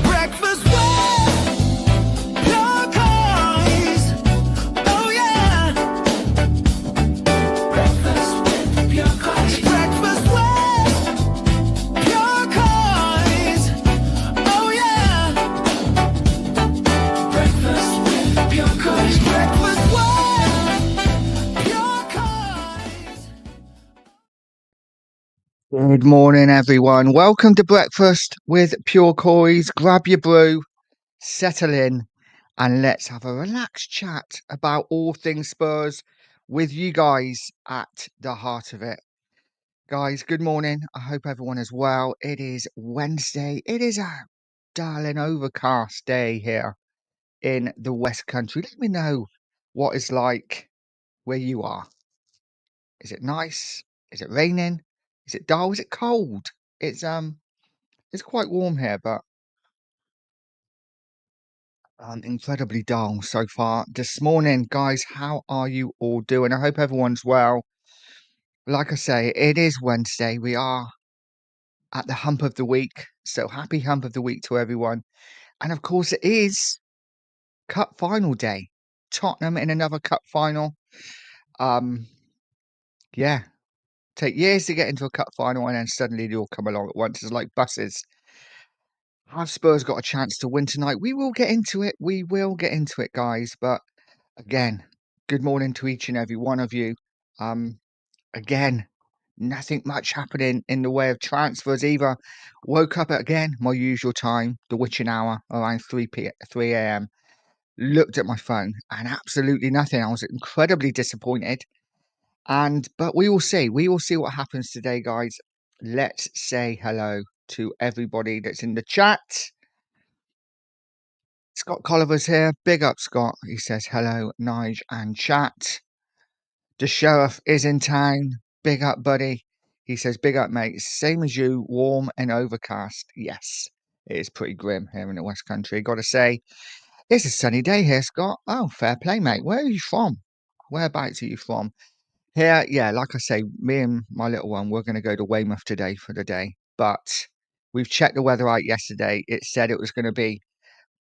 Breakfast with your Coys. Oh yeah. Breakfast with your Coys. Breakfast with your Coys. Oh yeah. Breakfast with your Coys. Breakfast with your Coys. Good morning, everyone. Welcome to Breakfast with Pure Coys. Grab your brew, settle in, and let's have a relaxed chat about all things Spurs with you guys at the heart of it. Guys, good morning. I hope everyone is well. It is Wednesday. It is a darling overcast day here in the West Country. Let me know what it's like where you are. Is it nice? Is it raining? Is it dull? Is it cold? It's quite warm here, but incredibly dull so far. This morning, guys, how are you all doing? I hope everyone's well. Like I say, it is Wednesday. We are at the hump of the week. So happy hump of the week to everyone. And of course, it is cup final day. Tottenham in another cup final. Um, yeah, take years to get into a cup final and then suddenly they all come along at once. It's like buses. Have Spurs got a chance to win tonight? We will get into it. We will get into it, guys. But again, good morning to each and every one of you. Again, nothing much happening in the way of transfers either. Woke up at, again, my usual time, the witching hour, around 3 a.m. Looked at my phone and absolutely nothing. I was incredibly disappointed. But we will see. We will see what happens today, guys. Let's say hello to everybody that's in the chat. Scott Colliver's here. Big up, Scott. He says hello, Nige and chat. The sheriff is in town. Big up, buddy. He says, big up, mate. Same as you, warm and overcast. Yes, it is pretty grim here in the West Country. Got to say, it's a sunny day here, Scott. Oh, fair play, mate. Where are you from? Whereabouts are you from? Here, yeah, like I say, me and my little one, we're going to go to Weymouth today for the day. But we've checked the weather out yesterday. It said it was going to be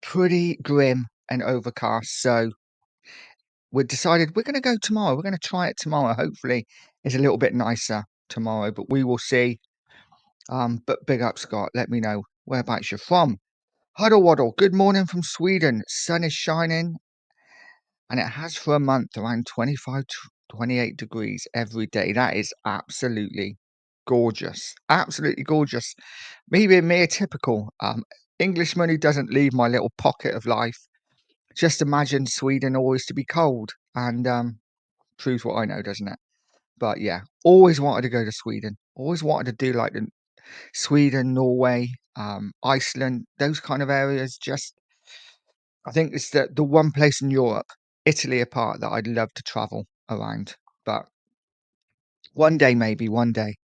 pretty grim and overcast. So we decided we're going to go tomorrow. We're going to try it tomorrow. Hopefully, it's a little bit nicer tomorrow, but we will see. But big up, Scott. Let me know whereabouts you're from. Huddle Waddle. Good morning from Sweden. Sun is shining, and it has for a month around 25 to 28 degrees every day. That is absolutely gorgeous. Absolutely gorgeous. Me being me, a typical Englishman who doesn't leave my little pocket of life. Just imagine Sweden always to be cold, and proves what I know, doesn't it? But yeah, always wanted to go to Sweden. Always wanted to do like the Sweden, Norway, Iceland, those kind of areas. Just I think it's the one place in Europe, Italy apart, that I'd love to travel around. But one day, maybe one day.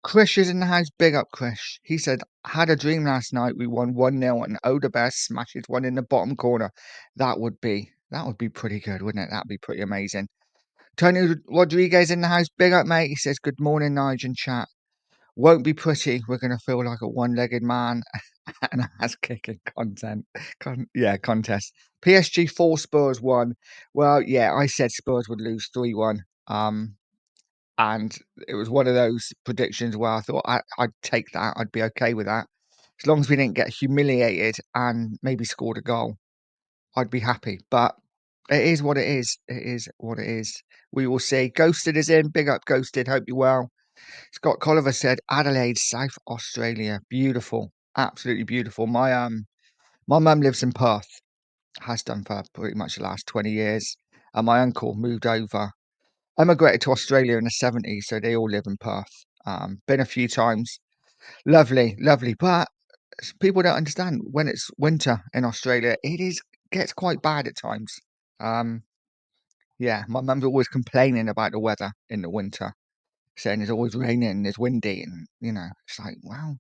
Krish is in the house. Big up, Krish. He said, had a dream last night. We won 1-0 and Odebert smashes one in the bottom corner. That would be pretty good, wouldn't it? That'd be pretty amazing. Tony Rodriguez in the house. Big up, mate. He says, good morning, Nigel and chat. Won't be pretty. We're going to feel like a one-legged man and a ass-kicking contest. PSG 4, Spurs 1. Well, yeah, I said Spurs would lose 3-1. And it was one of those predictions where I thought I'd take that. I'd be okay with that. As long as we didn't get humiliated and maybe scored a goal, I'd be happy. But it is what it is. It is what it is. We will see. Ghosted is in. Big up, Ghosted. Hope you're well. Scott Colliver said Adelaide, South Australia. Beautiful. Absolutely beautiful. My mum lives in Perth. Has done for pretty much the last 20 years. And my uncle moved over, emigrated to Australia in the 70s, so they all live in Perth. Been a few times. Lovely, lovely. But people don't understand when it's winter in Australia, gets quite bad at times. Yeah, my mum's always complaining about the weather in the winter, saying it's always raining and it's windy, and it's like, wow,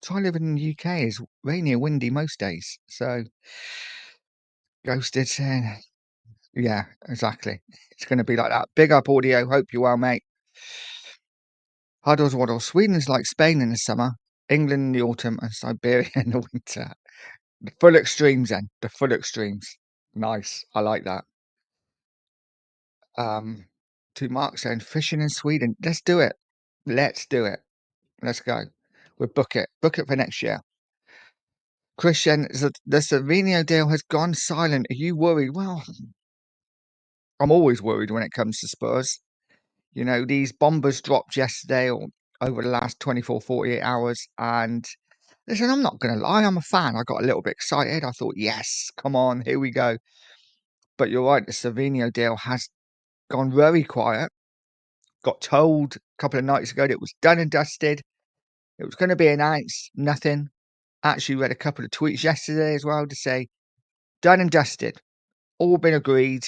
try living in the UK. It's rainy and windy most days. So Ghosted saying, yeah, exactly. It's going to be like that. Big up, Audio. Hope you're well, mate. Huddles waddle. Sweden's like Spain in the summer, England in the autumn, and Siberia in the winter. The full extremes then. The full extremes. Nice. I like that. To Mark saying fishing in Sweden. Let's do it. Let's do it. Let's go. We'll book it. Book it for next year. Christian, the Savinio deal has gone silent. Are you worried? Well, I'm always worried when it comes to Spurs. You know, these bombers dropped yesterday or over the last 24, 48 hours. And listen, I'm not going to lie. I'm a fan. I got a little bit excited. I thought, yes, come on, here we go. But you're right. The Savinio deal has gone very quiet. Got told a couple of nights ago that it was done and dusted. It was going to be announced. Nothing. Actually read a couple of tweets yesterday as well to say, done and dusted. All been agreed.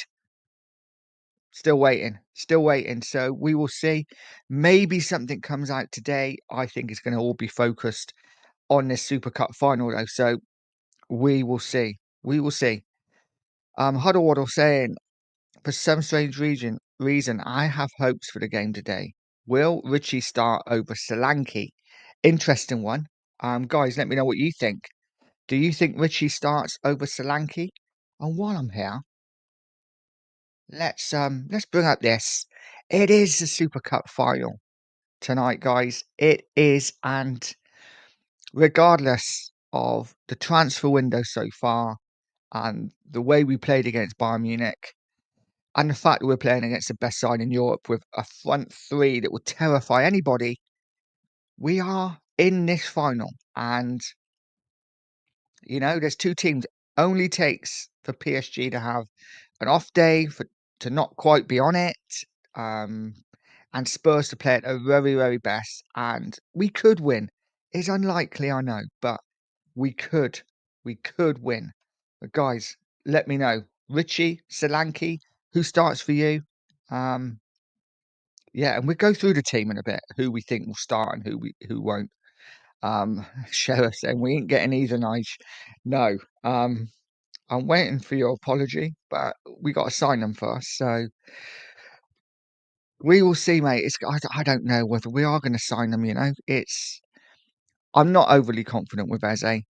Still waiting. Still waiting. So we will see. Maybe something comes out today. I think it's going to all be focused on this Super Cup final though. So we will see. We will see. Huddle Waddle saying, for some strange reason, I have hopes for the game today. Will Richie start over Solanke? Interesting one. Guys, let me know what you think. Do you think Richie starts over Solanke? And while I'm here, let's bring up this. It is the Super Cup final tonight, guys. It is, and regardless of the transfer window so far and the way we played against Bayern Munich, and the fact that we're playing against the best side in Europe with a front three that will terrify anybody, we are in this final. And, you know, there's two teams. Only takes for PSG to have an off day, to not quite be on it, um, and Spurs to play at their very, very best. And we could win. It's unlikely, I know, but we could. We could win. But guys, let me know. Richie, Solanke, who starts for you? Um, Yeah, and we'll go through the team in a bit, who we think will start and who won't. Sheriff saying we ain't getting either, Nige. No. I'm waiting for your apology, but we got to sign them first. So we will see, mate. I don't know whether we are going to sign them. You know, I'm not overly confident with Eze.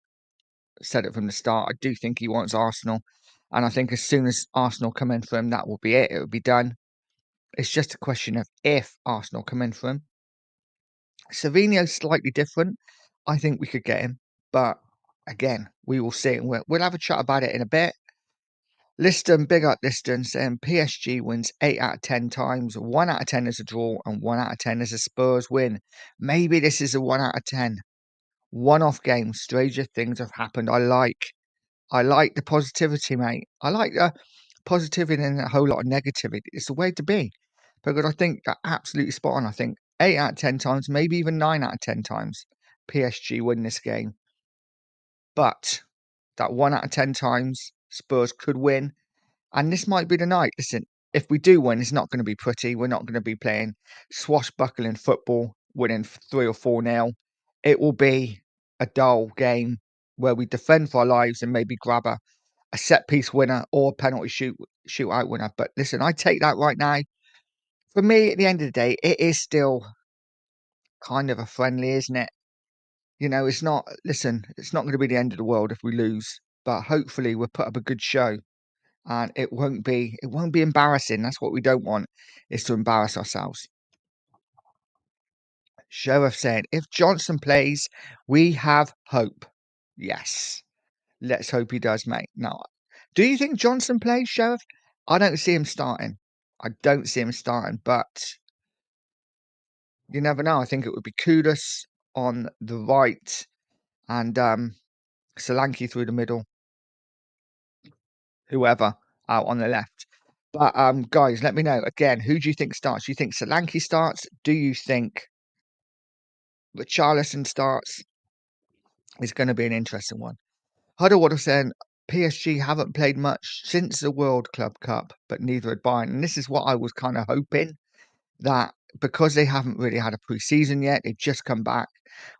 Said it from the start. I do think he wants Arsenal, and I think as soon as Arsenal come in for him, that will be it. It will be done. It's just a question of if Arsenal come in for him. Savinio's slightly different. I think we could get him, but again, we will see. And we'll have a chat about it in a bit. Liston, big up Liston, saying PSG wins 8 out of 10 times. 1 out of 10 is a draw, and 1 out of 10 is a Spurs win. Maybe this is a 1 out of 10. One-off game. Stranger things have happened. I like the positivity, mate. I like the positivity and a whole lot of negativity. It's the way to be. Because I think they're absolutely spot on. I think 8 out of 10 times, maybe even 9 out of 10 times, PSG win this game. But that 1 out of 10 times, Spurs could win. And this might be the night. Listen, if we do win, it's not going to be pretty. We're not going to be playing swashbuckling football, winning 3 or 4-0. It will be a dull game where we defend for our lives and maybe grab a set piece winner or a penalty shootout winner. But listen, I take that right now. For me, at the end of the day, it is still kind of a friendly, isn't it? You know, it's not, listen, it's not going to be the end of the world if we lose, but hopefully we'll put up a good show and it won't be embarrassing. That's what we don't want, is to embarrass ourselves. Sheriff saying, if Johnson plays, we have hope. Yes. Let's hope he does, mate. Now, do you think Johnson plays, Sheriff? I don't see him starting. I don't see him starting, but you never know. I think it would be Kudus on the right and Solanke through the middle, whoever out on the left. But guys, let me know again. Who do you think starts? Do you think Solanke starts? Do you think Richarlison starts? It's going to be an interesting one. Huddle Waddle saying PSG haven't played much since the World Club Cup, but neither had Bayern. And this is what I was kind of hoping, that because they haven't really had a pre-season yet, they've just come back.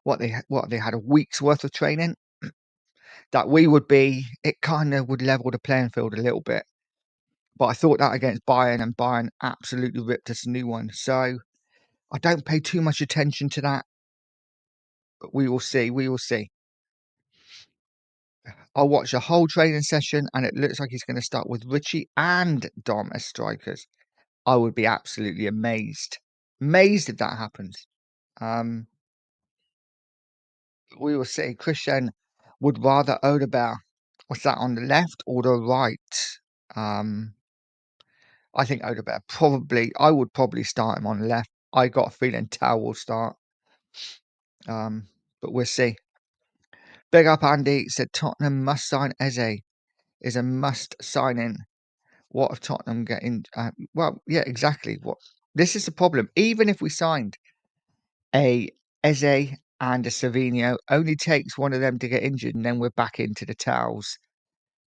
What they had a week's worth of training. That we would be, it kind of would level the playing field a little bit. But I thought that against Bayern, and Bayern absolutely ripped us a new one. So I don't pay too much attention to that, but we will see. We will see. I'll watch a whole training session, and it looks like he's going to start with Richie and Dom as strikers. I would be absolutely amazed, amazed if that happens. Um, we will see. Christian would rather Odegaard. What's that, on the left or the right? Um, I think Odegaard probably. I would probably start him on the left. I got a feeling Tao will start. But we'll see. Big up Andy said Tottenham must sign Eze. Is a must sign in. What if Tottenham getting? Well, yeah, exactly. What this is the problem. Even if we signed a Eze and a Savinho, only takes one of them to get injured, and then we're back into the Towels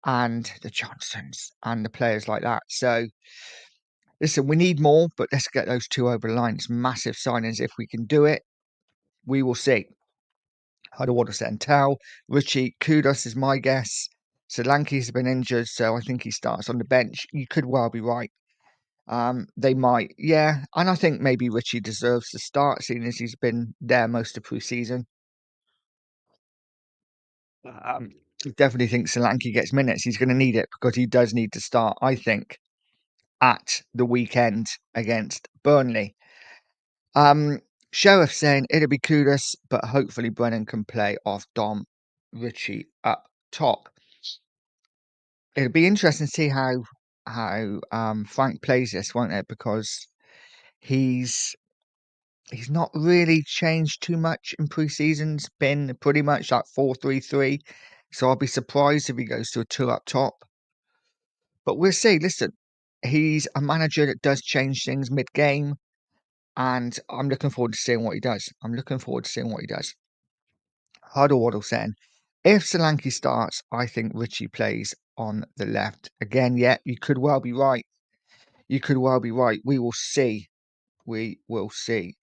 and the Johnsons and the players like that. So listen, we need more, but let's get those two over the line. It's massive signings. If we can do it, we will see. I don't want to send Towel. Richie, Kudos is my guess. Solanke's been injured, so I think he starts on the bench. You could well be right. They might, yeah, and I think maybe Richie deserves to start, seeing as he's been there most of pre-season. Um, I definitely think Solanke gets minutes. He's going to need it because he does need to start, I think, at the weekend against Burnley. Sheriff saying it'll be Kudus, but hopefully Brennan can play off Dom Richie up top. It'll be interesting to see how Frank plays this, won't it? Because he's he's not really changed too much in pre-season's been pretty much like 4-3-3. So I'll be surprised if he goes to a two up top. But we'll see. Listen, he's a manager that does change things mid-game, and I'm looking forward to seeing what he does. I'm looking forward to seeing what he does. Huddle Waddle saying, if Solanke starts, I think Richie plays on the left. Again, yeah, you could well be right. You could well be right. We will see. We will see.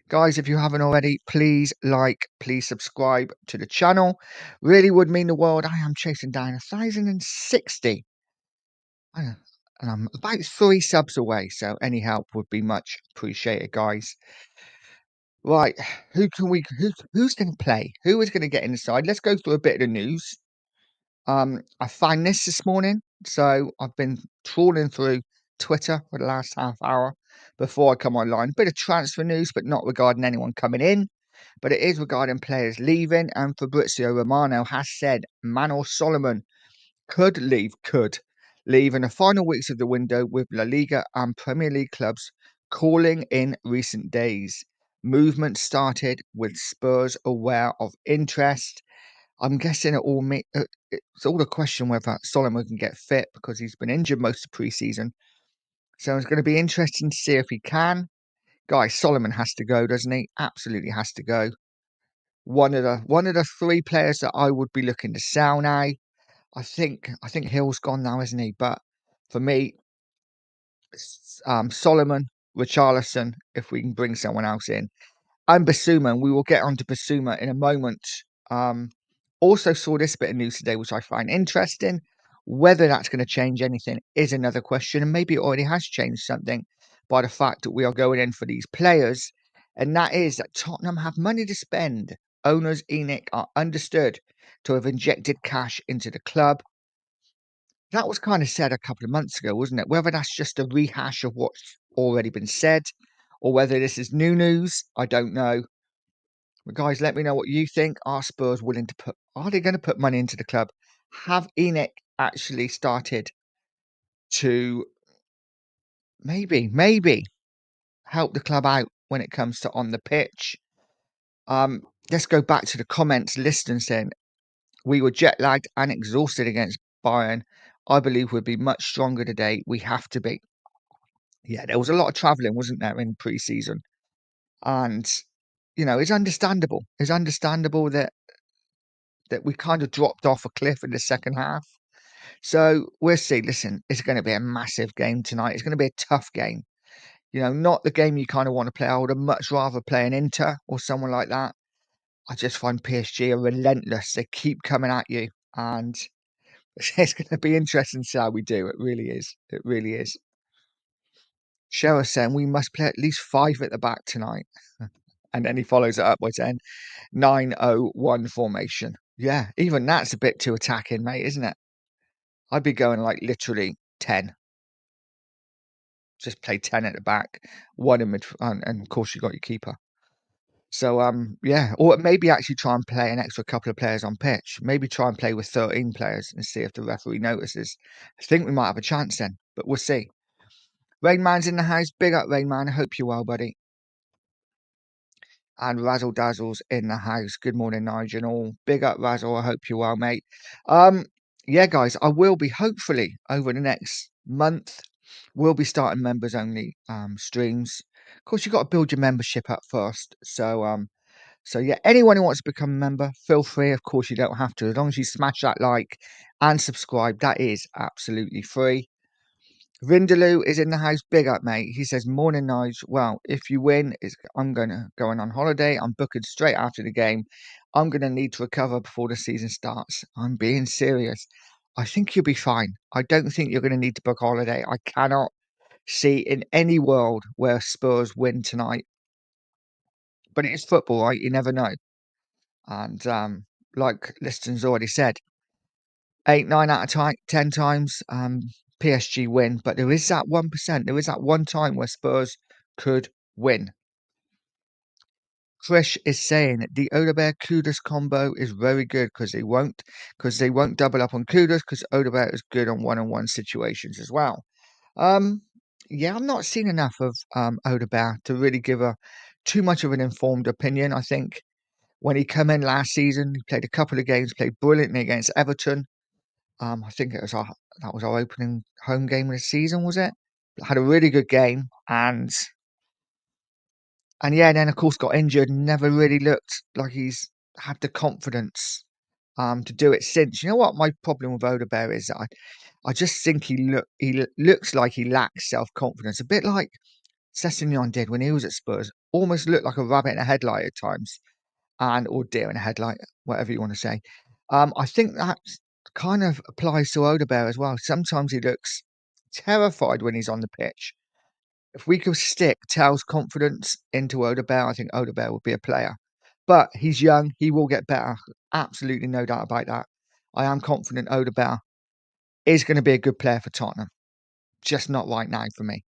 Guys, if you haven't already, please like, please subscribe to the channel. Really would mean the world. I am chasing down 1,060. And I'm about 3 subs away, so any help would be much appreciated, guys. Right, who's going to play? Who is going to get inside? Let's go through a bit of the news. I found this morning, so I've been trawling through Twitter for the last half hour before I come online. Bit of transfer news, but not regarding anyone coming in, but it is regarding players leaving. And Fabrizio Romano has said Manor Solomon could leave in the final weeks of the window, with La Liga and Premier League clubs calling in recent days. Movement started with Spurs aware of interest. I'm guessing it's all a question whether Solomon can get fit because he's been injured most of pre-season. So it's going to be interesting to see if he can. Guys, Solomon has to go, doesn't he? Absolutely has to go. One of the 3 players that I would be looking to sell now. I think Hill's gone now, isn't he? But for me, Solomon, Richarlison, if we can bring someone else in. And Basuma, and we will get on to Basuma in a moment. Um, Also saw this bit of news today, which I find interesting. Whether that's going to change anything is another question, and maybe it already has changed something by the fact that we are going in for these players, and that is that Tottenham have money to spend. Owners ENIC are understood to have injected cash into the club. That was kind of said a couple of months ago, wasn't it? Whether that's just a rehash of what's already been said, or whether this is new news, I don't know. But guys, let me know what you think. Are Spurs willing to put? Are they going to put money into the club? Have ENIC actually started to maybe help the club out when it comes to on the pitch? Let's go back to the comments. Liston saying we were jet lagged and exhausted against Bayern. I believe we'll be much stronger today. We have to be. Yeah, there was a lot of travelling, wasn't there, in pre-season, and it's understandable. It's understandable that we kind of dropped off a cliff in the second half. So we'll see. Listen, it's going to be a massive game tonight. It's going to be a tough game. Not the game you kind of want to play. I would have much rather play an Inter or someone like that. I just find PSG are relentless. They keep coming at you, and it's going to be interesting to see how we do. It really is. It really is. Sheriff saying we must play at least 5 at the back tonight. And then he follows it up by saying 9-0-1 formation. Yeah, even that's a bit too attacking, mate, isn't it? I'd be going like literally 10. Just play 10 at the back, one in mid, and of course you got your keeper. So yeah, or maybe actually try and play an extra couple of players on pitch. Maybe try and play with 13 players and see if the referee notices. I think we might have a chance then, but we'll see. Rain Man's in the house. Big up, Rain Man. I hope you're well, buddy. And Razzle Dazzle's in the house. Good morning, Nigel and all. Big up, Razzle. I hope you're well, mate. Um, yeah, guys, I will be hopefully over the next month. We'll be starting members only streams. Of course, you've got to build your membership up first. So yeah, anyone who wants to become a member, feel free. Of course, you don't have to. As long as you smash that like and subscribe, that is absolutely free. Vindaloo is in the house. Big up, mate. He says, morning, Nige. Well, if you win, I'm going on holiday. I'm booking straight after the game. I'm going to need to recover before the season starts. I'm being serious. I think you'll be fine. I don't think you're going to need to book a holiday. I cannot see in any world where Spurs win tonight. But it is football, right? You never know. And like Liston's already said, 8, 9 out of 10 times PSG win. But there is that 1%. There is that one time where Spurs could win. Krish is saying the Odegaard Kudus combo is very good because they won't double up on Kudus because Odegaard is good on one-on-one situations as well. Yeah, I'm not seeing enough of Odegaard to really give a too much of an informed opinion. I think when he came in last season, he played a couple of games, played brilliantly against Everton. I think that was our opening home game of the season, was it? Had a really good game, and yeah, then of course got injured. Never really looked like he's had the confidence to do it since. You know what my problem with Odegaard is that I just think looks like he lacks self confidence, a bit like Sessegnon did when he was at Spurs. Almost looked like a rabbit in a headlight at times, and or deer in a headlight, whatever you want to say. I think that kind of applies to Odegaard as well. Sometimes he looks terrified when he's on the pitch. If we could stick Tel's confidence into Odegaard, I think Odegaard would be a player. But he's young, he will get better. Absolutely no doubt about that. I am confident Odegaard is going to be a good player for Tottenham. Just not right now for me.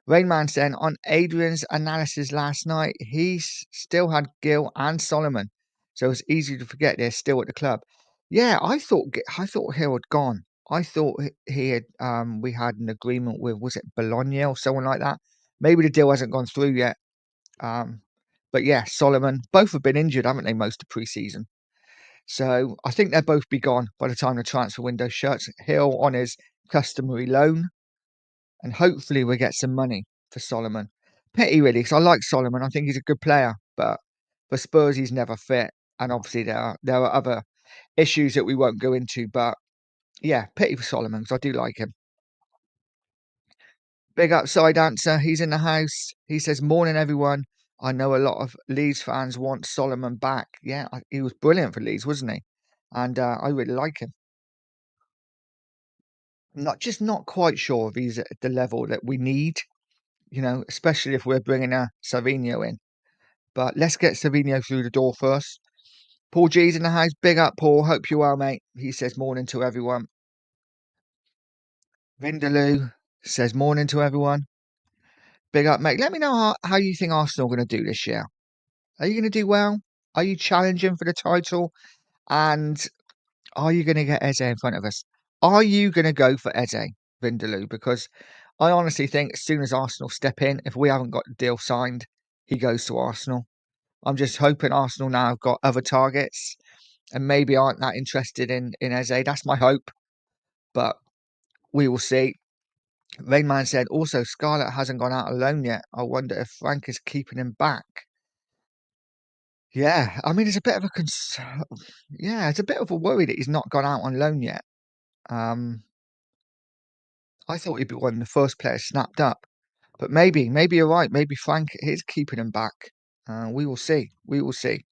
Rainman saying on Adrian's analysis last night, still had Gill and Solomon, so it's easy to forget they're still at the club. Yeah, I thought Hill had gone. I thought he had we had an agreement with, was it Bologna or someone like that? Maybe the deal hasn't gone through yet. Um, but yeah, Solomon, both have been injured, haven't they, most of pre-season? So I think they'll both be gone by the time the transfer window shuts. Hill on his customary loan, and hopefully we'll get some money for Solomon. Pity really, because I like Solomon. I think he's a good player, but for Spurs he's never fit, and obviously there are other issues that we won't go into. But yeah, pity for Solomon because I do like him. Big up side answer. He's in the house. He says, "Morning everyone. I know a lot of Leeds fans want Solomon back. Yeah, he was brilliant for Leeds, wasn't he? And I really like him. Not quite sure if he's at the level that we need. Especially if we're bringing a Savinho in. But let's get Savinho through the door first. Paul G's in the house. Big up, Paul. Hope you're well, mate. He says morning to everyone. Vindaloo says morning to everyone. Big up, mate. Let me know how you think Arsenal are going to do this year. Are you going to do well? Are you challenging for the title? And are you going to get Eze in front of us? Are you going to go for Eze, Vindaloo? Because I honestly think as soon as Arsenal step in, if we haven't got the deal signed, he goes to Arsenal. I'm just hoping Arsenal now have got other targets and maybe aren't that interested in Eze. That's my hope, but we will see. Rainman said also Scarlett hasn't gone out alone yet. I wonder if Frank is keeping him back. Yeah, I mean it's a bit of a yeah, it's a bit of a worry that he's not gone out on loan yet. Um, I thought he'd be one of the first players snapped up, but maybe you're right. Maybe Frank is keeping him back. We will see. We will see.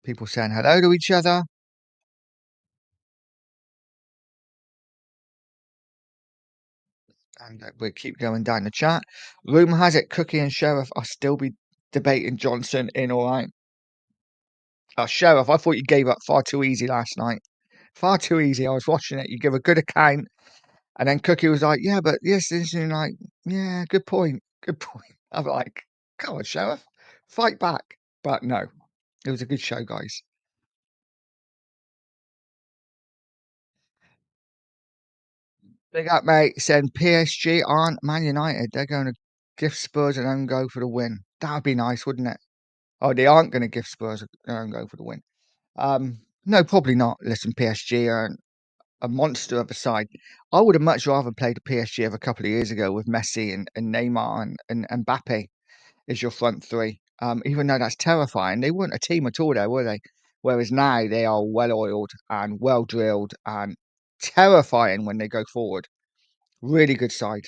People saying hello to each other. And we'll keep going down the chat. Rumour has it Cookie and Sheriff are still be debating Johnson in all right. Sheriff, I thought you gave up far too easy last night. Far too easy. I was watching it. You give a good account, and then Cookie was like, "Yeah, but this," and like, "Yeah, good point. Good point." I'm like, "Come on, Sheriff, fight back." But no, it was a good show, guys. Big up, mate. Saying PSG aren't Man United. They're going to give Spurs an own go for the win. That would be nice, wouldn't it? Oh, they aren't going to give Spurs an own go for the win. No, probably not. Listen, PSG are a monster of a side. I would have much rather played the PSG of a couple of years ago with Messi and Neymar and Mbappe as your front three. Even though that's terrifying, they weren't a team at all there, were they? Whereas now they are well oiled and well drilled and terrifying when they go forward. Really good side.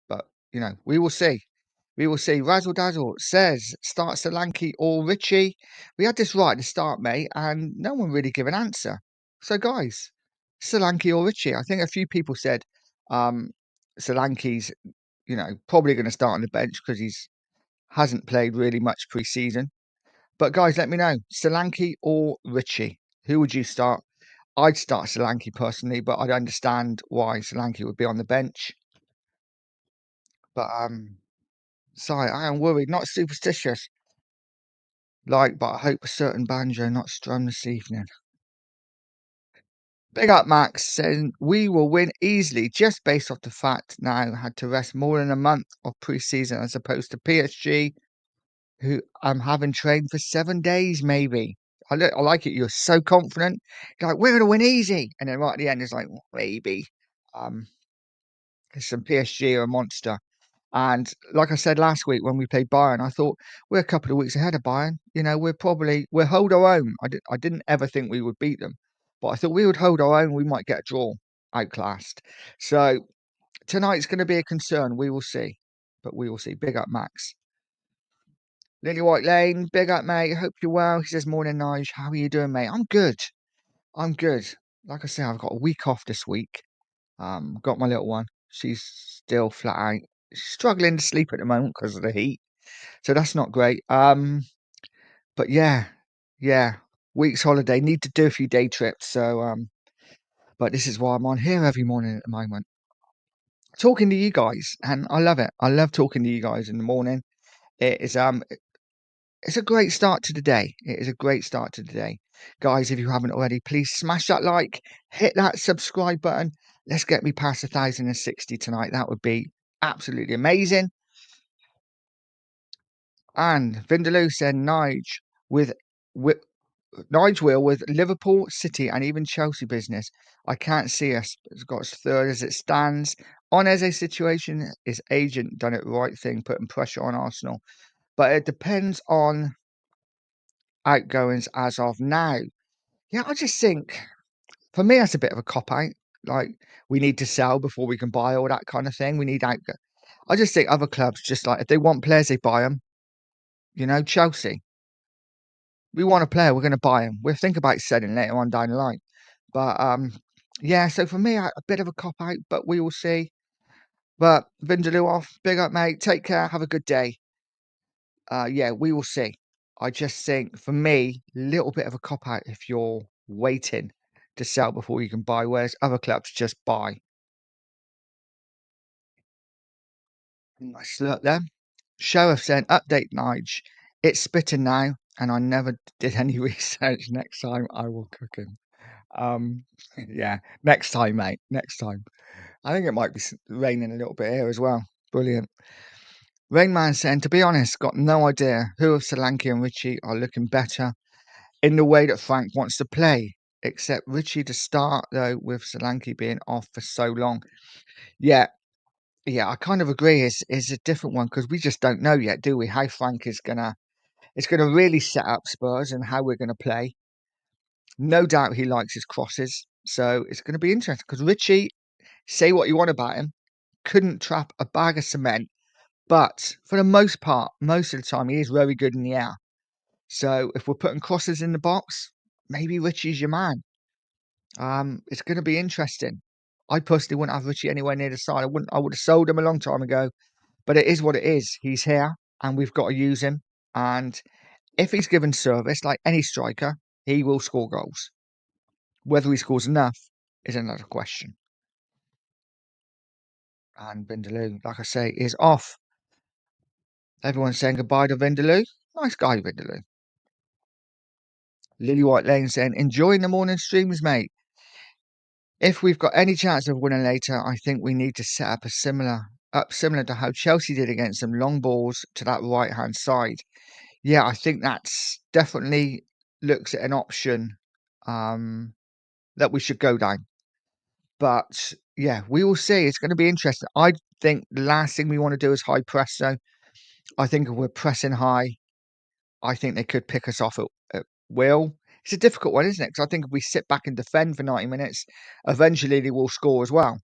But, we will see. We will see. Razzle Dazzle says, start Solanke or Richie. We had this right at the start, mate, and no one really gave an answer. So, guys, Solanke or Richie? I think a few people said Solanke's, probably going to start on the bench because he's hasn't played really much pre-season. But, guys, let me know. Solanke or Richie? Who would you start? I'd start Solanke personally, but I'd understand why Solanke would be on the bench. But sorry, I am worried, not superstitious. But I hope a certain banjo not strummed this evening. Big up Max saying we will win easily just based off the fact now had to rest more than a month of pre-season as opposed to PSG, who I'm having trained for 7 days maybe. I like it. You're so confident. You're like, we're gonna win easy, and then right at the end it's like, well, maybe. Um, some PSG are a monster. And like I said last week when we played Bayern, I thought we're a couple of weeks ahead of Bayern. We'll hold our own. I didn't ever think we would beat them, but I thought we would hold our own. We might get a draw, outclassed. So tonight's going to be a concern. We will see, but we will see. Big up, Max. Lily White Lane, big up, mate. Hope you're well. He says, morning, Nige. How are you doing, mate? I'm good. I'm good. Like I say, I've got a week off this week. Got my little one. She's still flat out. She's struggling to sleep at the moment because of the heat. So that's not great. But yeah, week's holiday. Need to do a few day trips. So but this is why I'm on here every morning at the moment, talking to you guys, and I love it. I love talking to you guys in the morning. It is it's a great start to the day. It is a great start to the day, guys. If you haven't already, please smash that like, hit that subscribe button. Let's get me past 1,060 tonight. That would be absolutely amazing. And Vindaloo said Nige with Nige will with Liverpool, City, and even Chelsea business. I can't see us. It's got us third as it stands. On Eze's situation, his agent done it the right thing, putting pressure on Arsenal. But it depends on outgoings as of now. Yeah, I just think for me that's a bit of a cop out. Like we need to sell before we can buy, all that kind of thing. We need outgo. I just think other clubs just like if they want players, they buy them. Chelsea. We want a player, we're going to buy him. We'll think about selling later on down the line. But yeah. So for me, a bit of a cop out, but we will see. But Vindaloo off, big up, mate. Take care. Have a good day. Yeah, we will see. I just think for me, little bit of a cop out if you're waiting to sell before you can buy, whereas other clubs just buy. Nice look there. Sheriff saying, update Nige. It's spitting now, and I never did any research. Next time I will cook him. Yeah, next time, mate. Next time. I think it might be raining a little bit here as well. Brilliant. Rainman saying, to be honest, got no idea who of Solanke and Richie are looking better in the way that Frank wants to play, except Richie to start, though, with Solanke being off for so long. Yeah, yeah, I kind of agree. It's a different one because we just don't know yet, do we? How Frank is gonna really set up Spurs and how we're gonna play. No doubt he likes his crosses, so it's gonna be interesting because Richie, say what you want about him, couldn't trap a bag of cement, but for the most part, most of the time, he is very good in the air. So if we're putting crosses in the box, maybe Richie's your man. It's going to be interesting. I personally wouldn't have Richie anywhere near the side. I would have sold him a long time ago. But it is what it is. He's here, and we've got to use him. And if he's given service, like any striker, he will score goals. Whether he scores enough is another question. And Vindaloo, like I say, is off. Everyone's saying goodbye to Vindaloo. Nice guy, Vindaloo. Lily White Lane saying, enjoying the morning streams, mate. If we've got any chance of winning later, I think we need to set up similar to how Chelsea did against them, long balls to that right hand side. Yeah, I think that's definitely looks at an option that we should go down. But yeah, we will see. It's going to be interesting. I think the last thing we want to do is high press. So I think if we're pressing high, I think they could pick us off at will. It's a difficult one, isn't it? Because I think if we sit back and defend for 90 minutes, eventually they will score as well.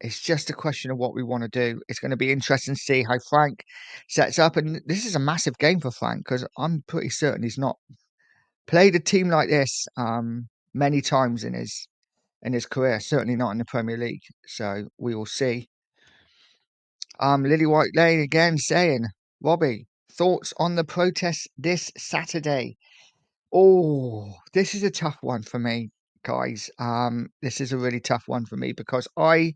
It's just a question of what we want to do. It's going to be interesting to see how Frank sets up. And this is a massive game for Frank because I'm pretty certain he's not played a team like this many times in his career. Certainly not in the Premier League. So we will see. Lily White Lane again saying, Robbie, thoughts on the protest this Saturday? Oh, this is a tough one for me, guys. This is a really tough one for me because I'm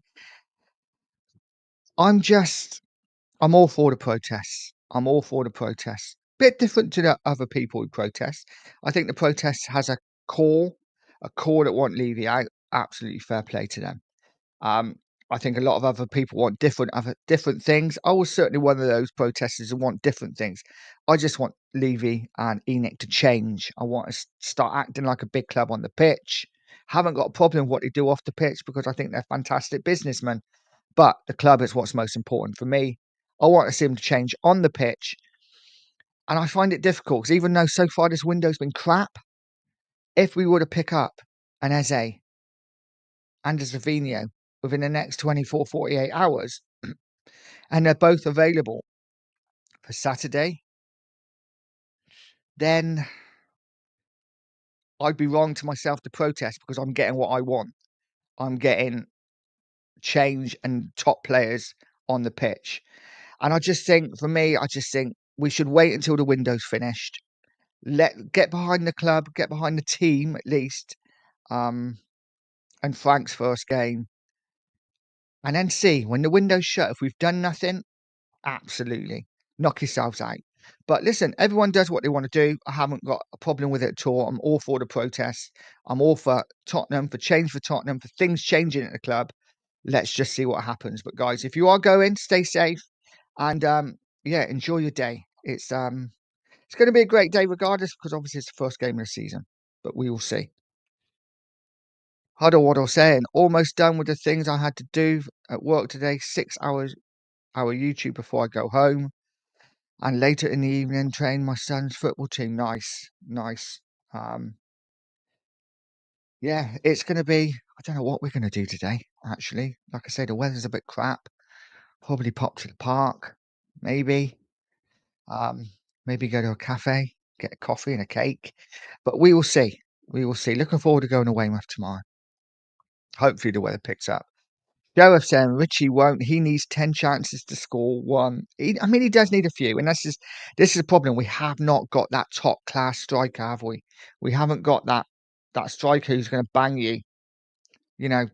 all for the protests. I'm all for the protests. Bit different to the other people who protest. I think the protest has a core that want Levy out. Absolutely fair play to them. Um, I think a lot of other people want different things. I was certainly one of those protesters who want different things. I just want Levy and Enoch to change. I want to start acting like a big club on the pitch. Haven't got a problem with what they do off the pitch because I think they're fantastic businessmen. But the club is what's most important for me. I want to see them to change on the pitch. And I find it difficult because even though so far this window's been crap, if we were to pick up an Eze and a Savino within the next 24, 48 hours, and they're both available for Saturday, then I'd be wrong to myself to protest because I'm getting what I want. I'm getting change and top players on the pitch. And I just think, for me, I just think we should wait until the window's finished. Get behind the club, get behind the team at least, and Frank's first game, and then see when the window's shut. If we've done nothing, absolutely knock yourselves out. But listen, everyone does what they want to do. I haven't got a problem with it at all. I'm all for the protests. I'm all for Tottenham, for change for Tottenham, for things changing at the club. Let's just see what happens. But guys, if you are going, stay safe and yeah, enjoy your day. It's going to be a great day regardless because obviously it's the first game of the season. But we will see. Huddle Waddle saying, almost done with the things I had to do at work today. 6 hours hour YouTube before I go home. And later in the evening, train my son's football team. Nice, nice. Yeah, it's going to be, I don't know what we're going to do today, actually. Like I say, the weather's a bit crap. Probably pop to the park, maybe. Um, maybe go to a cafe, get a coffee and a cake. But we will see. We will see. Looking forward to going to Weymouth tomorrow. Hopefully the weather picks up. Gareth saying Richie won't. He needs 10 chances to score one. I mean, he does need a few, and this is a problem. We have not got that top class striker, have we? We haven't got that striker who's going to bang you, you know,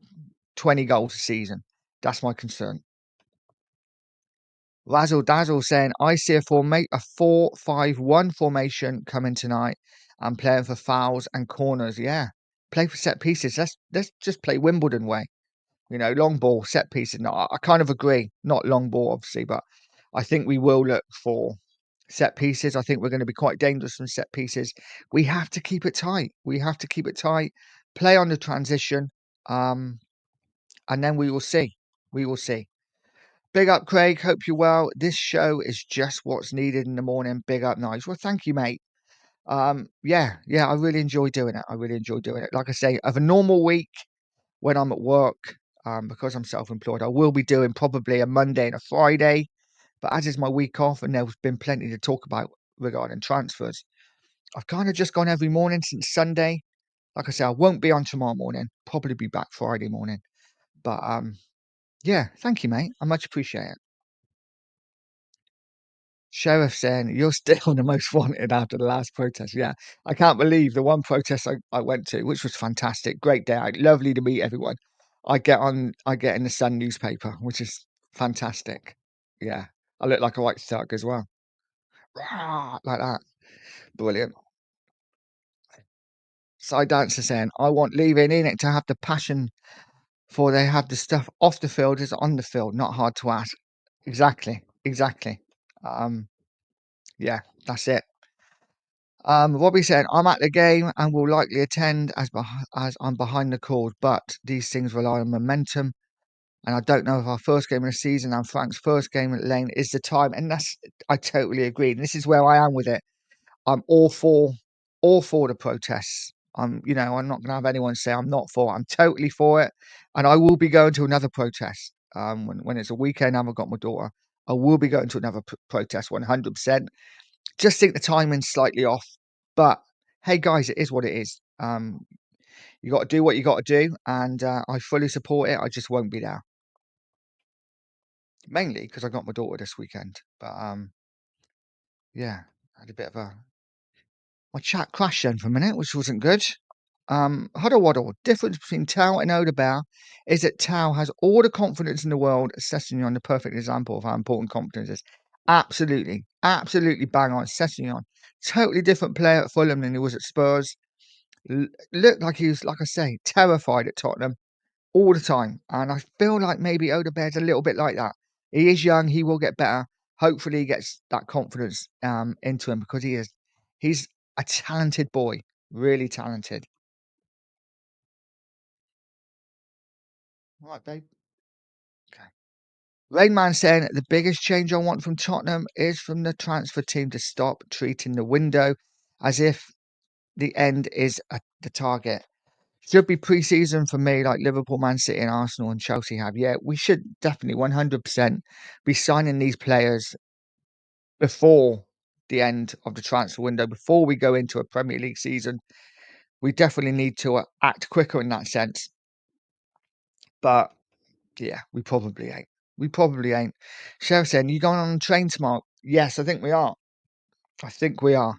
20 goals a season. That's my concern. Razzle Dazzle saying I see a 4-5-1 formation coming tonight and playing for fouls and corners. Yeah, play for set pieces. Let's just play Wimbledon way. Long ball, set pieces. No, I kind of agree. Not long ball, obviously, but I think we will look for set pieces. I think we're going to be quite dangerous from set pieces. We have to keep it tight. We have to keep it tight. Play on the transition, and then we will see. We will see. Big up, Craig. Hope you're well. This show is just what's needed in the morning. Big up, nice. Well, thank you, mate. Yeah, I really enjoy doing it. I really enjoy doing it. Like I say, of a normal week when I'm at work, because I'm self-employed, I will be doing probably a Monday and a Friday. But as is my week off, and there's been plenty to talk about regarding transfers, I've kind of just gone every morning since Sunday. Like I say, I won't be on tomorrow morning. Probably be back Friday morning. But yeah, thank you, mate. I much appreciate it. Sheriff saying you're still the most wanted after the last protest. Yeah, I can't believe the one protest I went to, which was fantastic. Great day out, lovely to meet everyone. I get in the Sun newspaper, which is fantastic. Yeah, I look like a white thug as well. Rah, like that. Brilliant. Side dancer saying, I want leaving in it to have the passion for they have the stuff off the field is on the field. Not hard to ask. Exactly. Exactly. Um, yeah, that's it. Robbie said, I'm at the game and will likely attend as I'm behind the calls, but these things rely on momentum. And I don't know if our first game of the season and Frank's first game at Lane is the time. And I totally agree. And this is where I am with it. I'm all for the protests. I'm not going to have anyone say I'm not for it. I'm totally for it. And I will be going to another protest. When it's a weekend, I've got my daughter. I will be going to another protest 100%. Just think the timing's slightly off. But hey, guys, it is what it is. You got to do what you got to do. And I fully support it. I just won't be there. Mainly because I got my daughter this weekend. But yeah, I had a bit of my chat crashed then for a minute, which wasn't good. Huddle Waddle. Difference between Tao and Odebear is that Tao has all the confidence in the world, Sessegnon, the perfect example of how important confidence is. Absolutely. Absolutely bang on. Sessegnon. Totally different player at Fulham than he was at Spurs. Looked like he was, like I say, terrified at Tottenham all the time. And I feel like maybe Odebear's a little bit like that. He is young. He will get better. Hopefully he gets that confidence into him because he's a talented boy. Really talented. All right, babe. Okay. Rainman saying the biggest change I want from Tottenham is from the transfer team to stop treating the window as if the end is the target. Should be pre-season for me, like Liverpool, Man City, and Arsenal and Chelsea have. Yeah, we should definitely 100% be signing these players before the end of the transfer window, before we go into a Premier League season. We definitely need to act quicker in that sense. But yeah, we probably ain't. We probably ain't. Sheriff saying, you going on a train tomorrow? Yes, I think we are. I think we are.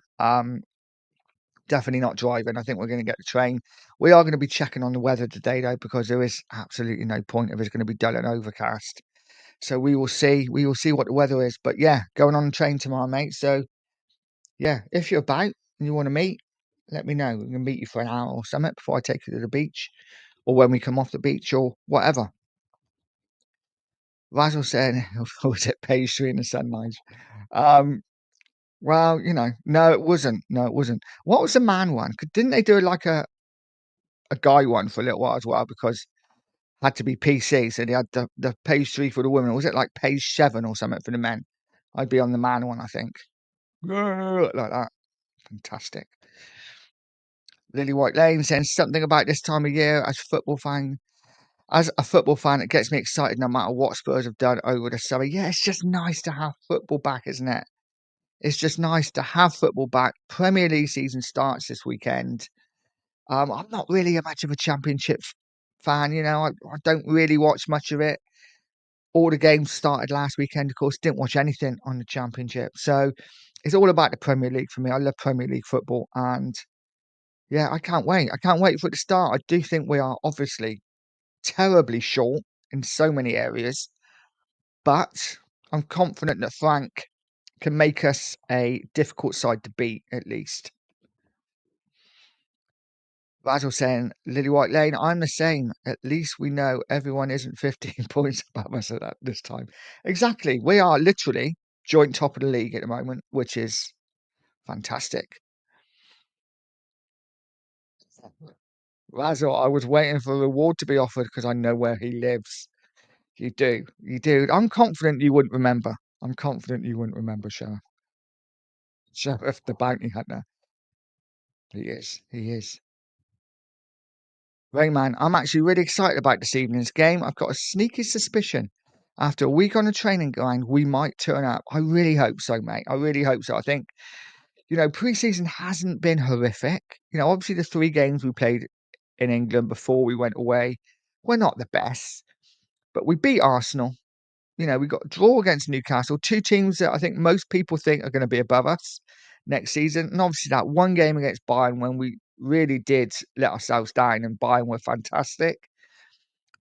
Definitely not driving. I think we're going to get the train. We are going to be checking on the weather today, though, because there is absolutely no point if it's going to be dull and overcast. So we will see. We will see what the weather is. But yeah, going on the train tomorrow, mate. So yeah, if you're about and you want to meet, let me know. We can meet you for an hour or something before I take you to the beach, or when we come off the beach, or whatever. Razzle said, was it page 3 in the sunlight? Um, well, no, it wasn't. No, it wasn't. What was the man one? Didn't they do like a guy one for a little while as well? Because had to be PC, so they had the page 3 for the women. Was it like page 7 or something for the men? I'd be on the man one, I think. Like that. Fantastic. Lily White Lane saying something about this time of year as a football fan, it gets me excited no matter what Spurs have done over the summer. Yeah, it's just nice to have football back, isn't it? It's just nice to have football back. Premier League season starts this weekend. I'm not really a much of a championship fan, I don't really watch much of it. All the games started last weekend, of course, didn't watch anything on the championship. So it's all about the Premier League for me. I love Premier League football and yeah, I can't wait. I can't wait for it to start. I do think we are obviously terribly short in so many areas, but I'm confident that Frank can make us a difficult side to beat at least. Basil saying, Lily White Lane, I'm the same. At least we know everyone isn't 15 points above us at that this time. Exactly. We are literally joint top of the league at the moment, which is fantastic. Basil, I was waiting for a reward to be offered because I know where he lives. You do. You do. I'm confident you wouldn't remember. I'm confident you wouldn't remember, Sheriff. Sheriff, the bounty hunter. He is. He is. Rayman, I'm actually really excited about this evening's game. I've got a sneaky suspicion. After a week on the training ground, we might turn up. I really hope so, mate. I really hope so. I think, preseason hasn't been horrific. Obviously the 3 games we played in England before we went away were not the best. but we beat Arsenal. You know, we got a draw against Newcastle, 2 teams that I think most people think are gonna be above us next season, and obviously that one game against Bayern when we really did let ourselves down and Bayern were fantastic.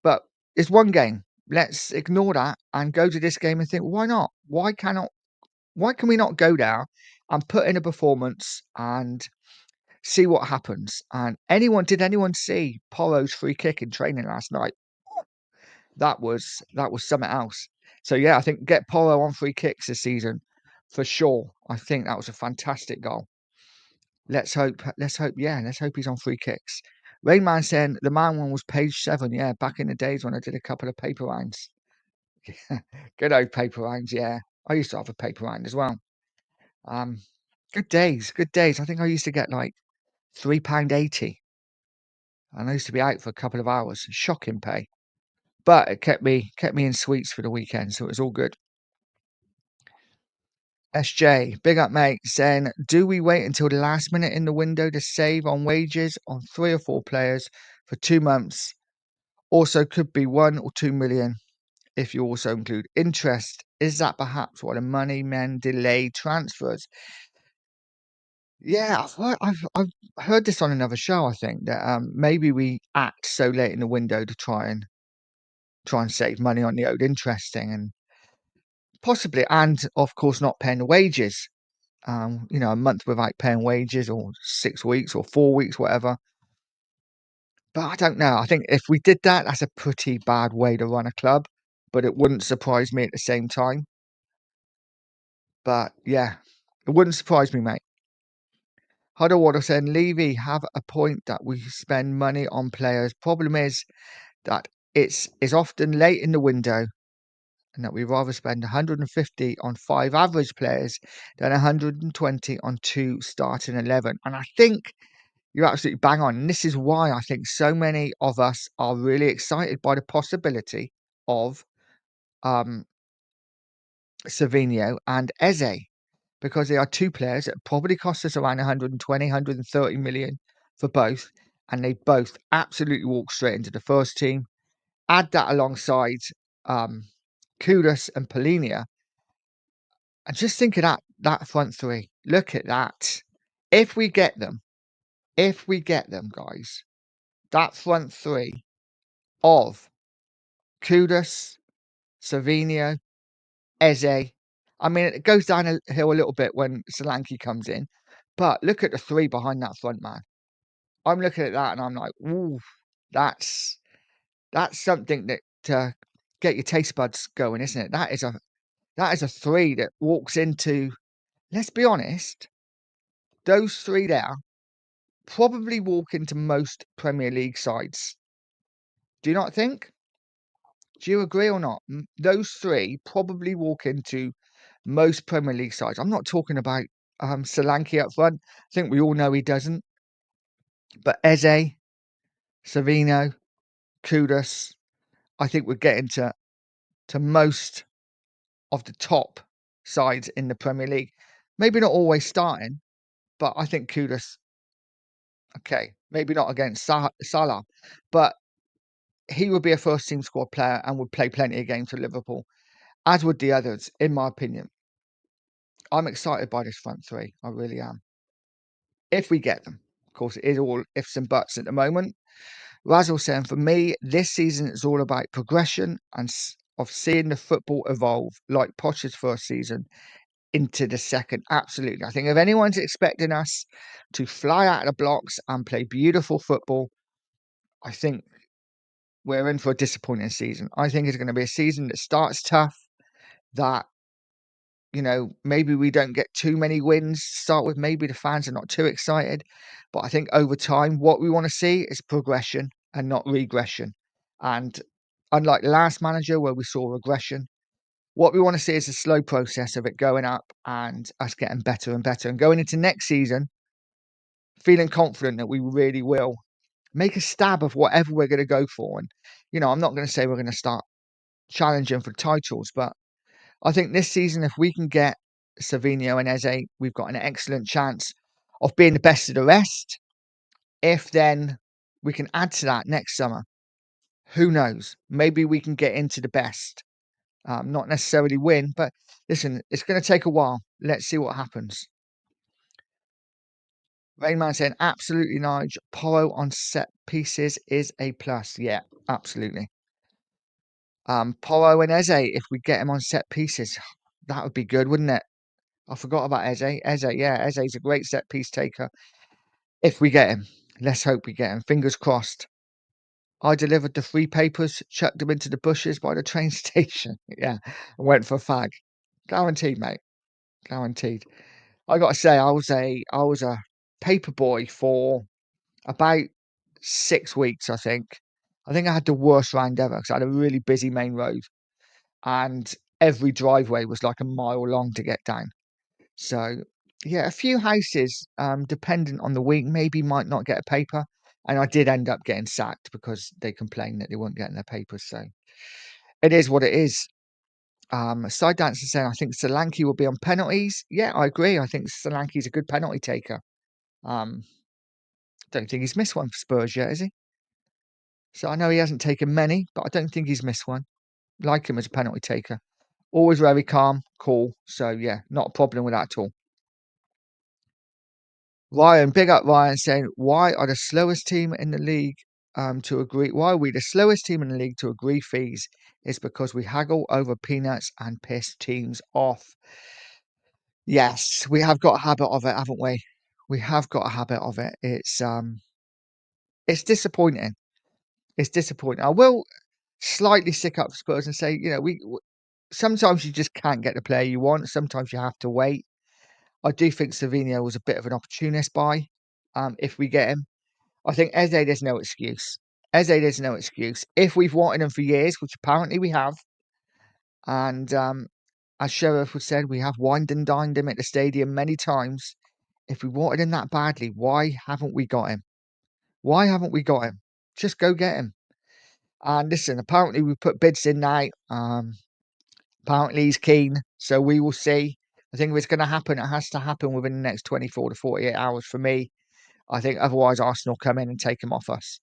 But it's one game. Let's ignore that and go to this game and think, why not? Why can we not go there and put in a performance and see what happens? And did anyone see Porro's free kick in training last night? That was something else. So yeah, I think get Porro on free kicks this season for sure. I think that was a fantastic goal. Let's hope he's on free kicks. Rainman saying the man one was page 7, yeah, back in the days when I did a couple of paper rounds. Good old paper rounds, yeah. I used to have a paper round as well. Um, good days, good days. I think I used to get like £3.80, and I used to be out for a couple of hours. Shocking pay, but it kept me in sweets for the weekend, so it was all good. SJ, big up, mate, saying, do we wait until the last minute in the window to save on wages on 3 or 4 players for 2 months? Also, could be 1 or 2 million if you also include interest. Is that perhaps why the money men delay transfers? Yeah, I've heard this on another show. I think that maybe we act so late in the window to try and save money on the owed interest thing, and possibly, and of course, not paying the wages. You know, a month without paying wages, or 6 weeks, or 4 weeks, whatever. But I don't know. I think if we did that, that's a pretty bad way to run a club. But it wouldn't surprise me at the same time. But yeah, it wouldn't surprise me, mate. Huddlewater said, Levy have a point that we spend money on players. Problem is that it's often late in the window, and that we rather spend 150 on 5 average players than 120 on 2 starting 11. And I think you're absolutely bang on. And this is why I think so many of us are really excited by the possibility of um, Savinho and Eze, because they are 2 players that probably cost us around 120, 130 million for both. And they both absolutely walk straight into the first team. Add that alongside um, Kudus and Polinia. And just think of that front 3. Look at that. If we get them, guys, that front 3 of Kudus, Savinho, Eze. I mean, it goes down a hill a little bit when Solanke comes in, but look at the 3 behind that front man. I'm looking at that and I'm like, ooh, that's something that get your taste buds going, isn't it? That is a 3 that walks into. Let's be honest, those 3 there probably walk into most Premier League sides. Do you not think? Do you agree or not? Those 3 probably walk into most Premier League sides. I'm not talking about Solanke up front. I think we all know he doesn't. But Eze, Savino, Kudus, I think we're getting to most of the top sides in the Premier League. Maybe not always starting, but I think Kudus, okay, maybe not against Salah, but he would be a first team squad player and would play plenty of games for Liverpool, as would the others, in my opinion. I'm excited by this front 3. I really am. If we get them. Of course, it is all ifs and buts at the moment. Razzle saying, for me, this season is all about progression and of seeing the football evolve, like Poch's first season into the second. Absolutely. I think if anyone's expecting us to fly out of the blocks and play beautiful football, I think we're in for a disappointing season. I think it's going to be a season that starts tough, that, you know, maybe we don't get too many wins to start with. Maybe the fans are not too excited. But I think over time, what we want to see is progression and not regression. And unlike the last manager where we saw regression, what we want to see is a slow process of it going up and us getting better and better. And going into next season, feeling confident that we really will make a stab of whatever we're going to go for. And, you know, I'm not going to say we're going to start challenging for titles, but I think this season, if we can get Savinho and Eze, we've got an excellent chance of being the best of the rest. If then we can add to that next summer, Who knows? Maybe we can get into the best. Not necessarily win, but listen, it's going to take a while. Let's see what happens. Rainman saying, absolutely, Nige. Porro on set pieces is a plus. Yeah, absolutely. Porro and Eze, if we get him on set pieces, that would be good, wouldn't it? I forgot about Eze. Yeah, Eze's a great set piece taker. If we get him, let's hope we get him. Fingers crossed. I delivered the free papers, chucked them into the bushes by the train station. Yeah, and went for a fag. Guaranteed, mate. Guaranteed. I got to say, I was a paper boy for about 6 weeks. I think. I think I had the worst round ever because I had a really busy main road, and every driveway was like a mile long to get down. So yeah, a few houses, dependent on the week, maybe might not get a paper. And I did end up getting sacked because they complained that they weren't getting their papers. So it is what it is. Side dancer saying I think Solanke will be on penalties. Yeah, I agree. I think Solanke's a good penalty taker. Um, don't think he's missed one for Spurs yet, is he? So I know he hasn't taken many, but I don't think he's missed one. Like him as a penalty taker. Always very calm, cool. So yeah, not a problem with that at all. Ryan, big up Ryan, saying, why are the slowest team in the league to agree? Why are we the slowest team in the league to agree fees? It's because we haggle over peanuts and piss teams off. Yes, we have got a habit of it, haven't we? We have got a habit of it. It's disappointing. It's disappointing. I will slightly stick up for Spurs and say, sometimes you just can't get the player you want. Sometimes you have to wait. I do think Savinho was a bit of an opportunist buy. If we get him. I think Eze, there's no excuse. Eze, there's no excuse. If we've wanted him for years, which apparently we have, and as Sheriff has said, we have wined and dined him at the stadium many times. If we wanted him that badly, why haven't we got him? Why haven't we got him? Just go get him. And listen, apparently we put bids in now. Apparently he's keen, so we will see. I think if it's going to happen, it has to happen within the next 24 to 48 hours for me. I think otherwise Arsenal come in and take him off us.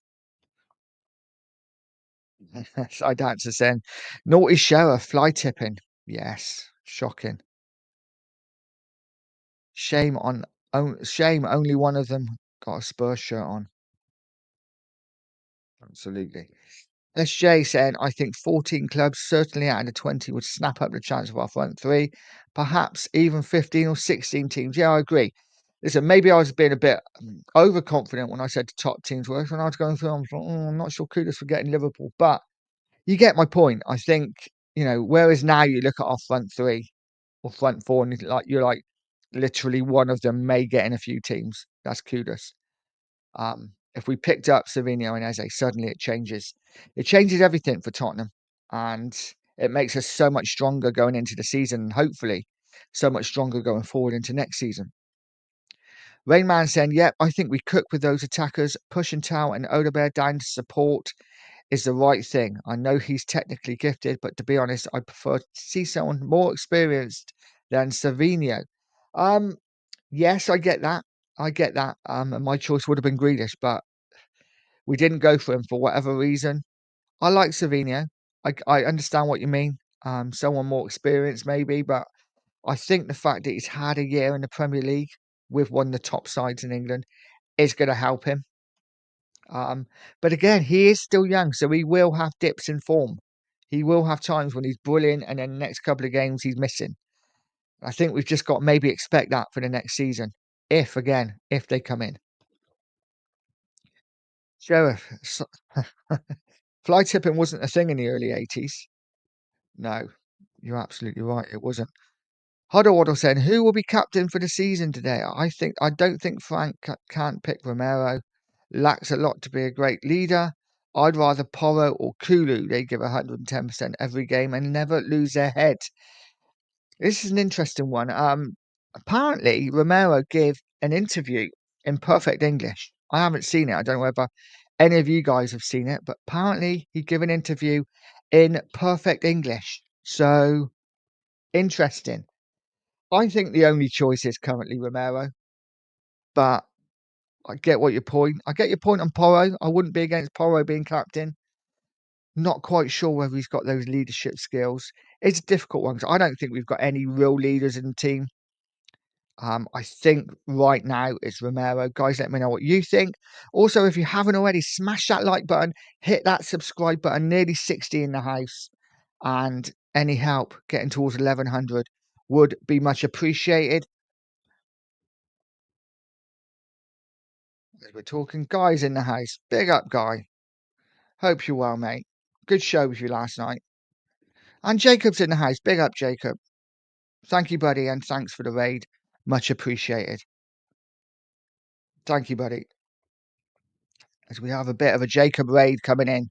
I dancer saying, naughty shower, fly tipping. Yes, shocking. Shame on, shame. Only one of them got a Spurs shirt on. Absolutely. SJ saying, I think 14 clubs, certainly out of the 20, would snap up the chance of our front three. Perhaps even 15 or 16 teams. Yeah, I agree. Listen, maybe I was being a bit overconfident when I said the top teams were. When I was going through, I was like, I'm not sure kudos for getting Liverpool, but you get my point. I think, whereas now you look at our front three or front four and you're like literally one of them may get in a few teams. That's kudos. If we picked up Savinho and Eze, suddenly it changes. It changes everything for Tottenham, and it makes us so much stronger going into the season, and hopefully so much stronger going forward into next season. Rainman saying, "Yep, I think we cook with those attackers. Pushing Tao and Odebear down to support is the right thing. I know he's technically gifted, but to be honest, I prefer to see someone more experienced than Savinho." Um, yes, I get that. I get that. And my choice would have been Grealish, but we didn't go for him for whatever reason. I like Savinho. I understand what you mean. Someone more experienced, maybe, but I think the fact that he's had a year in the Premier League with one of the top sides in England is going to help him. But again, he is still young, so he will have dips in form. He will have times when he's brilliant, and then the next couple of games he's missing. I think we've just got to maybe expect that for the next season, if they come in. Sheriff, fly tipping wasn't a thing in the early 80s. No, you're absolutely right. It wasn't. Huddle Waddle saying, who will be captain for the season today? I don't think Frank can't pick Romero. Lacks a lot to be a great leader. I'd rather Porro or Kulu. They give 110% every game and never lose their head. This is an interesting one. Apparently Romero gave an interview in perfect English. I haven't seen it. I don't know whether any of you guys have seen it, but apparently he gave an interview in perfect English. So interesting. I think the only choice is currently Romero, but I get what your point. I get your point on Porro. I wouldn't be against Porro being captain. Not quite sure whether he's got those leadership skills. It's a difficult one 'cause I don't think we've got any real leaders in the team. I think right now it's Romero. Guys, let me know what you think. Also, if you haven't already, smash that like button, hit that subscribe button, nearly 60 in the house, and any help getting towards 1100 would be much appreciated. As we're talking guys in the house, big up, Guy. Hope you're well, mate. Good show with you last night. And Jacob's in the house. Big up, Jacob. Thank you, buddy, and thanks for the raid. Much appreciated. Thank you, buddy. As we have a bit of a Jacob raid coming in.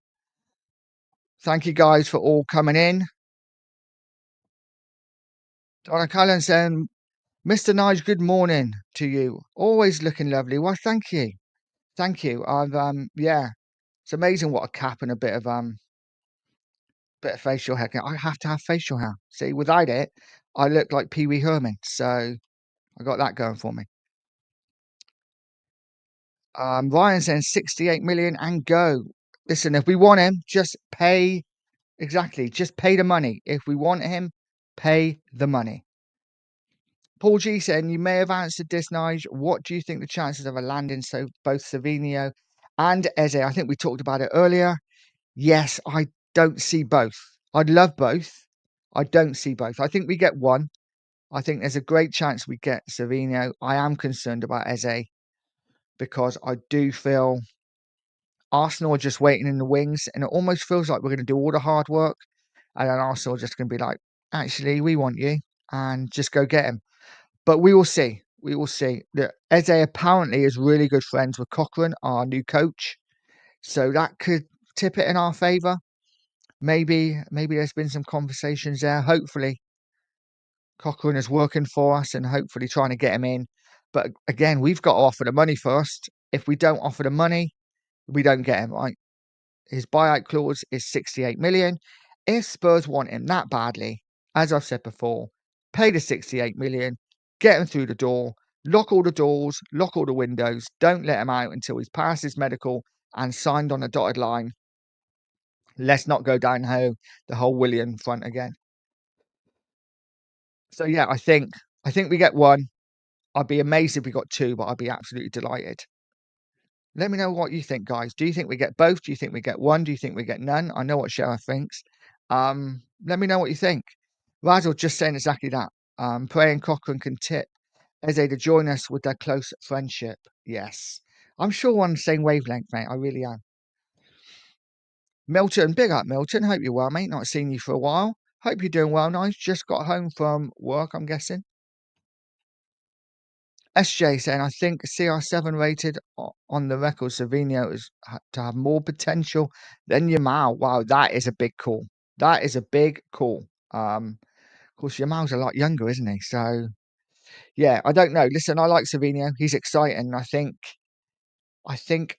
Thank you guys for all coming in. Donna Cullen saying, Mr. Nige, good morning to you. Always looking lovely. Well, thank you. Thank you. I've yeah. It's amazing what a cap and a bit of facial hair. I have to have facial hair. See, without it, I look like Pee Wee Herman. So I got that going for me. Ryan saying 68 million and go. Listen, if we want him, just pay. Exactly. Just pay the money. If we want him, pay the money. Paul G saying, you may have answered this, Nige. What do you think the chances of a landing so both Savinio and Eze? I think we talked about it earlier. Yes, I don't see both. I'd love both. I don't see both. I think we get one. I think there's a great chance we get Savinio. I am concerned about Eze because I do feel Arsenal are just waiting in the wings, and it almost feels like we're going to do all the hard work, and then Arsenal are just going to be like, actually, we want you, and just go get him. But we will see. We will see. Eze apparently is really good friends with Cochrane, our new coach, so that could tip it in our favour. Maybe there's been some conversations there. Hopefully, Cochrane is working for us, and hopefully trying to get him in. But again, we've got to offer the money first. If we don't offer the money, we don't get him, right? His buyout clause is 68 million. If Spurs want him that badly, as I've said before, pay the 68 million, get him through the door, lock all the doors, lock all the windows, don't let him out until he's passed his medical and signed on a dotted line. Let's not go down the whole Willian front again. So yeah, I think we get one. I'd be amazed if we got two, but I'd be absolutely delighted. Let me know what you think, guys. Do you think we get both? Do you think we get one? Do you think we get none? I know what Sheriff thinks. Let me know what you think. Razzle just saying exactly that. Praying Cochrane can tip Eze to join us with their close friendship. Yes. I'm sure we're on the same wavelength, mate. I really am. Milton, big up, Milton. Hope you're well, mate. Not seen you for a while. Hope you're doing well, nice. Just got home from work, I'm guessing. SJ saying, I think CR7 rated on the record, Savinho is to have more potential than Yamal. Wow, that is a big call. That is a big call. Of course, Yamal's a lot younger, isn't he? So, yeah, I don't know. Listen, I like Savinho. He's exciting. I think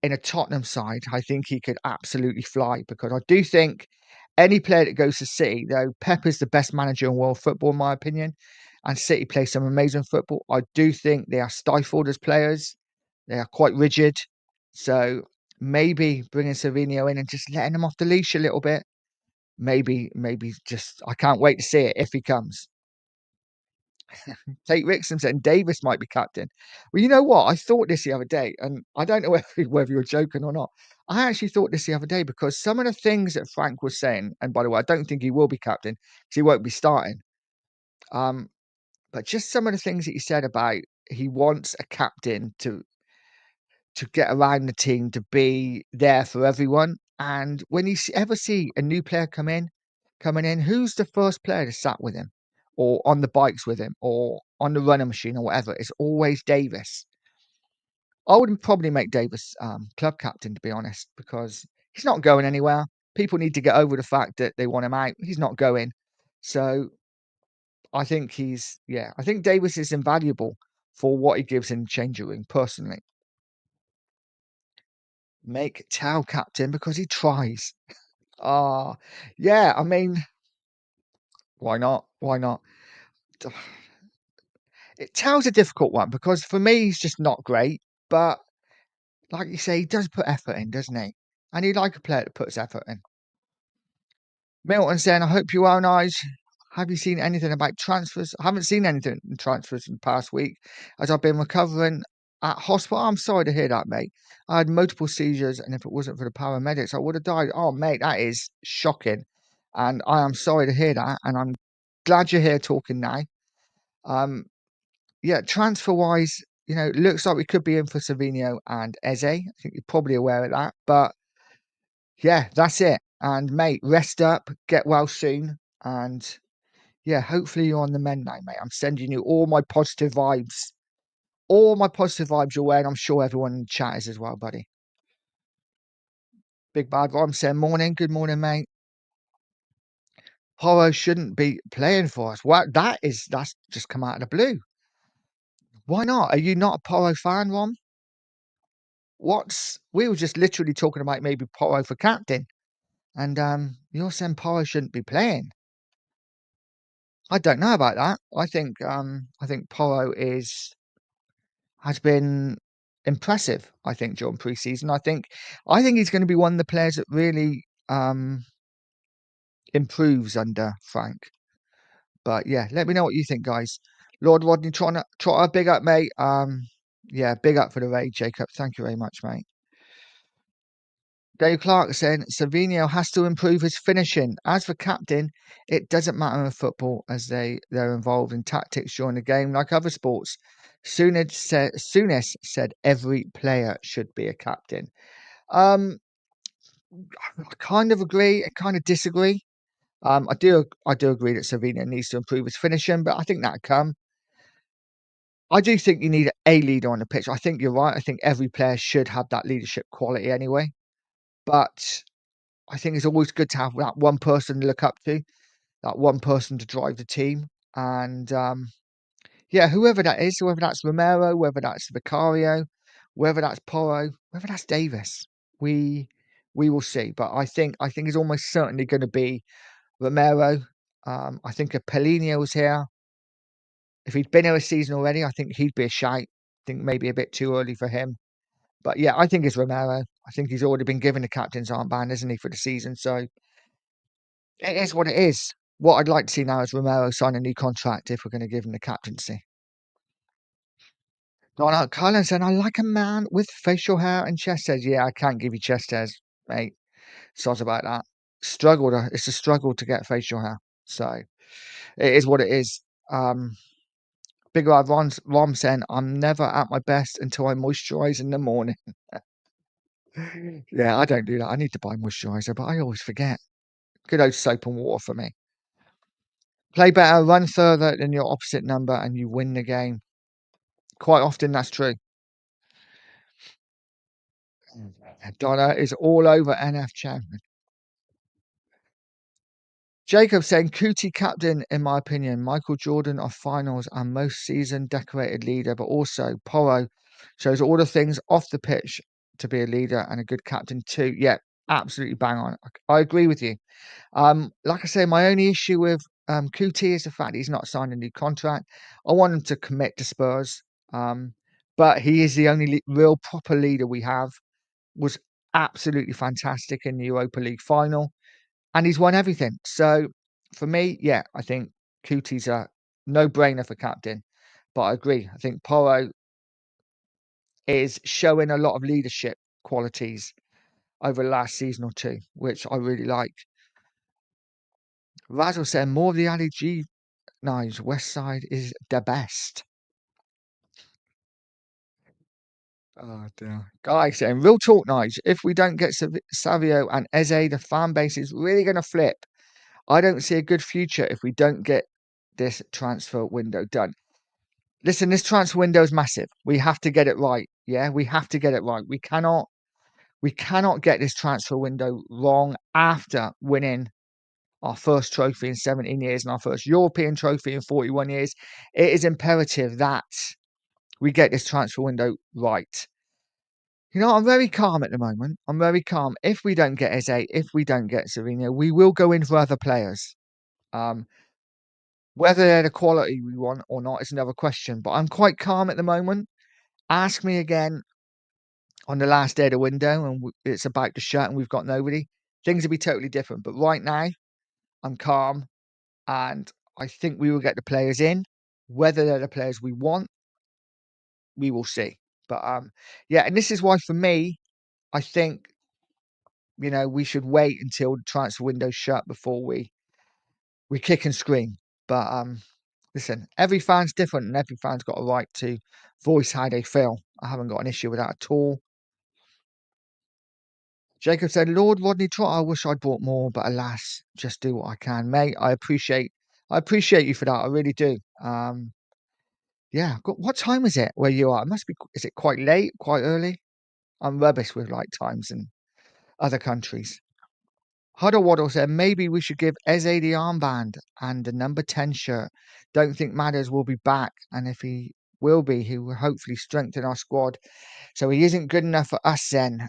in a Tottenham side, I think he could absolutely fly because I do think any player that goes to City, though Pep is the best manager in world football, in my opinion, and City play some amazing football. I do think they are stifled as players. They are quite rigid. So maybe bringing Savinho in and just letting him off the leash a little bit. Maybe just I can't wait to see it if he comes. Tate Rixon saying Davis might be captain. Well, you know what? I thought this the other day, and I don't know whether you're joking or not. I actually thought this the other day because some of the things that Frank was saying, and by the way, I don't think he will be captain because he won't be starting. Um, but just some of the things that he said about he wants a captain to get around the team to be there for everyone. And when you ever see a new player coming in, who's the first player to sat with him, or on the bikes with him, or on the running machine, or whatever? It's always Davis. I would probably make Davis club captain, to be honest, because he's not going anywhere. People need to get over the fact that they want him out. He's not going. So I think I think Davis is invaluable for what he gives in the changing room, personally. Make Tao captain because he tries. Ah, yeah, I mean, why not? Why not? Tao's a difficult one because for me, he's just not great. But like you say, he does put effort in, doesn't he? And he like a player that puts effort in. Milton saying, I hope you are nice. Have you seen anything about transfers? I haven't seen anything in transfers in the past week as I've been recovering at hospital. I'm sorry to hear that, mate. I had multiple seizures, and if it wasn't for the paramedics, I would have died. Oh, mate, that is shocking. And I am sorry to hear that. And I'm glad you're here talking now. Um, yeah, transfer wise, it looks like we could be in for Savinho and Eze. I think you're probably aware of that. But yeah, that's it. And mate, rest up, get well soon. And yeah, hopefully you're on the mend now, mate. I'm sending you all my positive vibes. All my positive vibes your way, and I'm sure everyone in the chat is as well, buddy. Big Bad Ron saying, morning, good morning, mate. Porro shouldn't be playing for us. Well, that's just come out of the blue. Why not? Are you not a Porro fan, Ron? We were just literally talking about maybe Porro for captain, and you're saying Porro shouldn't be playing. I don't know about that. I think Porro has been impressive, I think, during pre-season. I think he's going to be one of the players that really improves under Frank. But yeah, let me know what you think, guys. Lord Rodney Trotter, big up, mate. Yeah, big up for the raid, Jacob. Thank you very much, mate. Dave Clark saying Savinho has to improve his finishing. As for captain, it doesn't matter in football as they're involved in tactics during the game like other sports. Souness said every player should be a captain. Um, I kind of agree. I kind of disagree. I do agree that Savinho needs to improve his finishing, but I think that'll come. I do think you need a leader on the pitch. I think you're right. I think every player should have that leadership quality anyway. But I think it's always good to have that one person to look up to, that one person to drive the team. And yeah, whoever that is, whether that's Romero, whether that's Vicario, whether that's Porro, whether that's Davis, we we will see. But I think it's almost certainly going to be Romero. I think if Paulinho was here, if he'd been here a season already, I think he'd be a shout. I think maybe a bit too early for him. But yeah, I think it's Romero. I think he's already been given the captain's armband, isn't he, for the season? So it is what it is. What I'd like to see now is Romero sign a new contract if we're going to give him the captaincy. Donald Cullen said, I like a man with facial hair and chest hairs. Yeah, I can't give you chest hairs, mate. Soz about that. It's a struggle to get facial hair. So it is what it is. Big Rod Ron saying, I'm never at my best until I moisturize in the morning. Yeah, I don't do that. I need to buy moisturizer, but I always forget. Good old soap and water for me. Play better, run further than your opposite number, and you win the game. Quite often, that's true. Donna is all over NF champion. Jacob saying, Cootie captain, in my opinion. Michael Jordan of finals and most seasoned decorated leader, but also Porro shows all the things off the pitch to be a leader and a good captain too. Yeah, absolutely bang on. I agree with you. Like I say, my only issue with Kuti is the fact he's not signed a new contract. I want him to commit to Spurs, but he is the only real proper leader we have. Was absolutely fantastic in the Europa League final, and he's won everything. So for me, yeah, I think Kuti's a no-brainer for captain. But I agree. I think Porro is showing a lot of leadership qualities over the last season or two, which I really like. Razzle said more of the Ali G Nige, West Side is the best. Oh dear. Guys, saying real talk, Nige. If we don't get Savio and Eze, the fan base is really going to flip. I don't see a good future if we don't get this transfer window done. Listen, this transfer window is massive. We have to get it right. Yeah, we have to get it right. We cannot get this transfer window wrong after winning our first trophy in 17 years and our first European trophy in 41 years. It is imperative that we get this transfer window right. I'm very calm at the moment. I'm very calm. If we don't get Eze, if we don't get Savinho, we will go in for other players. Um, whether they're the quality we want or not is another question. But I'm quite calm at the moment. Ask me again on the last day of the window and it's about to shut and we've got nobody. Things will be totally different. But right now, I'm calm, and I think we will get the players in. Whether they're the players we want, we will see. But yeah, and this is why for me, I think we should wait until the transfer window's shut before we kick and scream. But listen, every fan's different, and every fan's got a right to voice how they feel. I haven't got an issue with that at all. Jacob said, Lord Rodney Trot, I wish I'd bought more, but alas, just do what I can, mate. I appreciate you for that. I really do. Yeah. What time is it where you are? It must be. Is it quite late? Quite early? I'm rubbish with like times in other countries. Huddle Waddle said maybe we should give Eze the armband and the number 10 shirt. Don't think Matters will be back, and if he will be, he will hopefully strengthen our squad. So he isn't good enough for us then.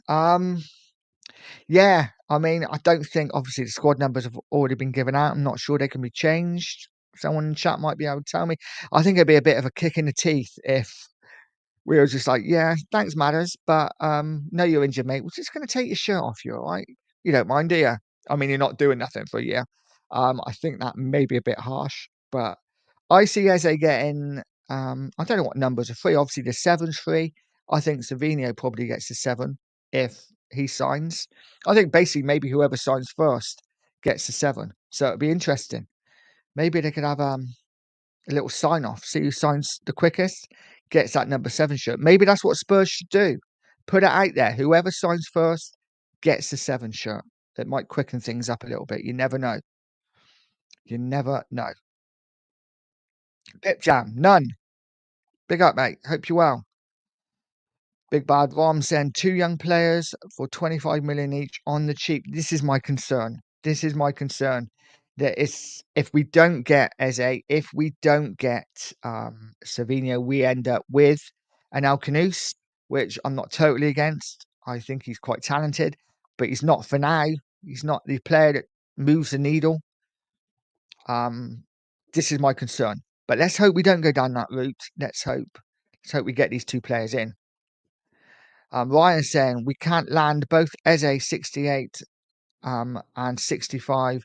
Yeah, I mean, I don't think obviously the squad numbers have already been given out. I'm not sure they can be changed. Someone in chat might be able to tell me. I think it'd be a bit of a kick in the teeth if we were just like, yeah, thanks, Matters, but no, you're injured, mate. We're just going to take your shirt off you, all right? You don't mind, do you? I mean, you're not doing nothing for a year. I think that may be a bit harsh, but I see Eze getting. I don't know what numbers are free. Obviously, the seven's free. I think Savinio probably gets the 7 if he signs. I think basically maybe whoever signs first gets the 7. So it'd be interesting. Maybe they could have a little sign off. See who signs the quickest gets that number 7 shirt. Maybe that's what Spurs should do. Put it out there. Whoever signs first gets the 7 shirt. That might quicken things up a little bit. You never know. You never know. Pip Jam, none. Big up, mate. Hope you're well. Big Bad Rom saying 2 young players for 25 million each on the cheap. This is my concern. This is my concern. That is, if we don't get Eze, if we don't get Savinho, we end up with an Alcanus, which I'm not totally against. I think he's quite talented, but he's not for now. He's not the player that moves the needle. This is my concern. But let's hope we don't go down that route. Let's hope. Let's hope we get these 2 players in. Ryan saying we can't land both Eze 68 and 65.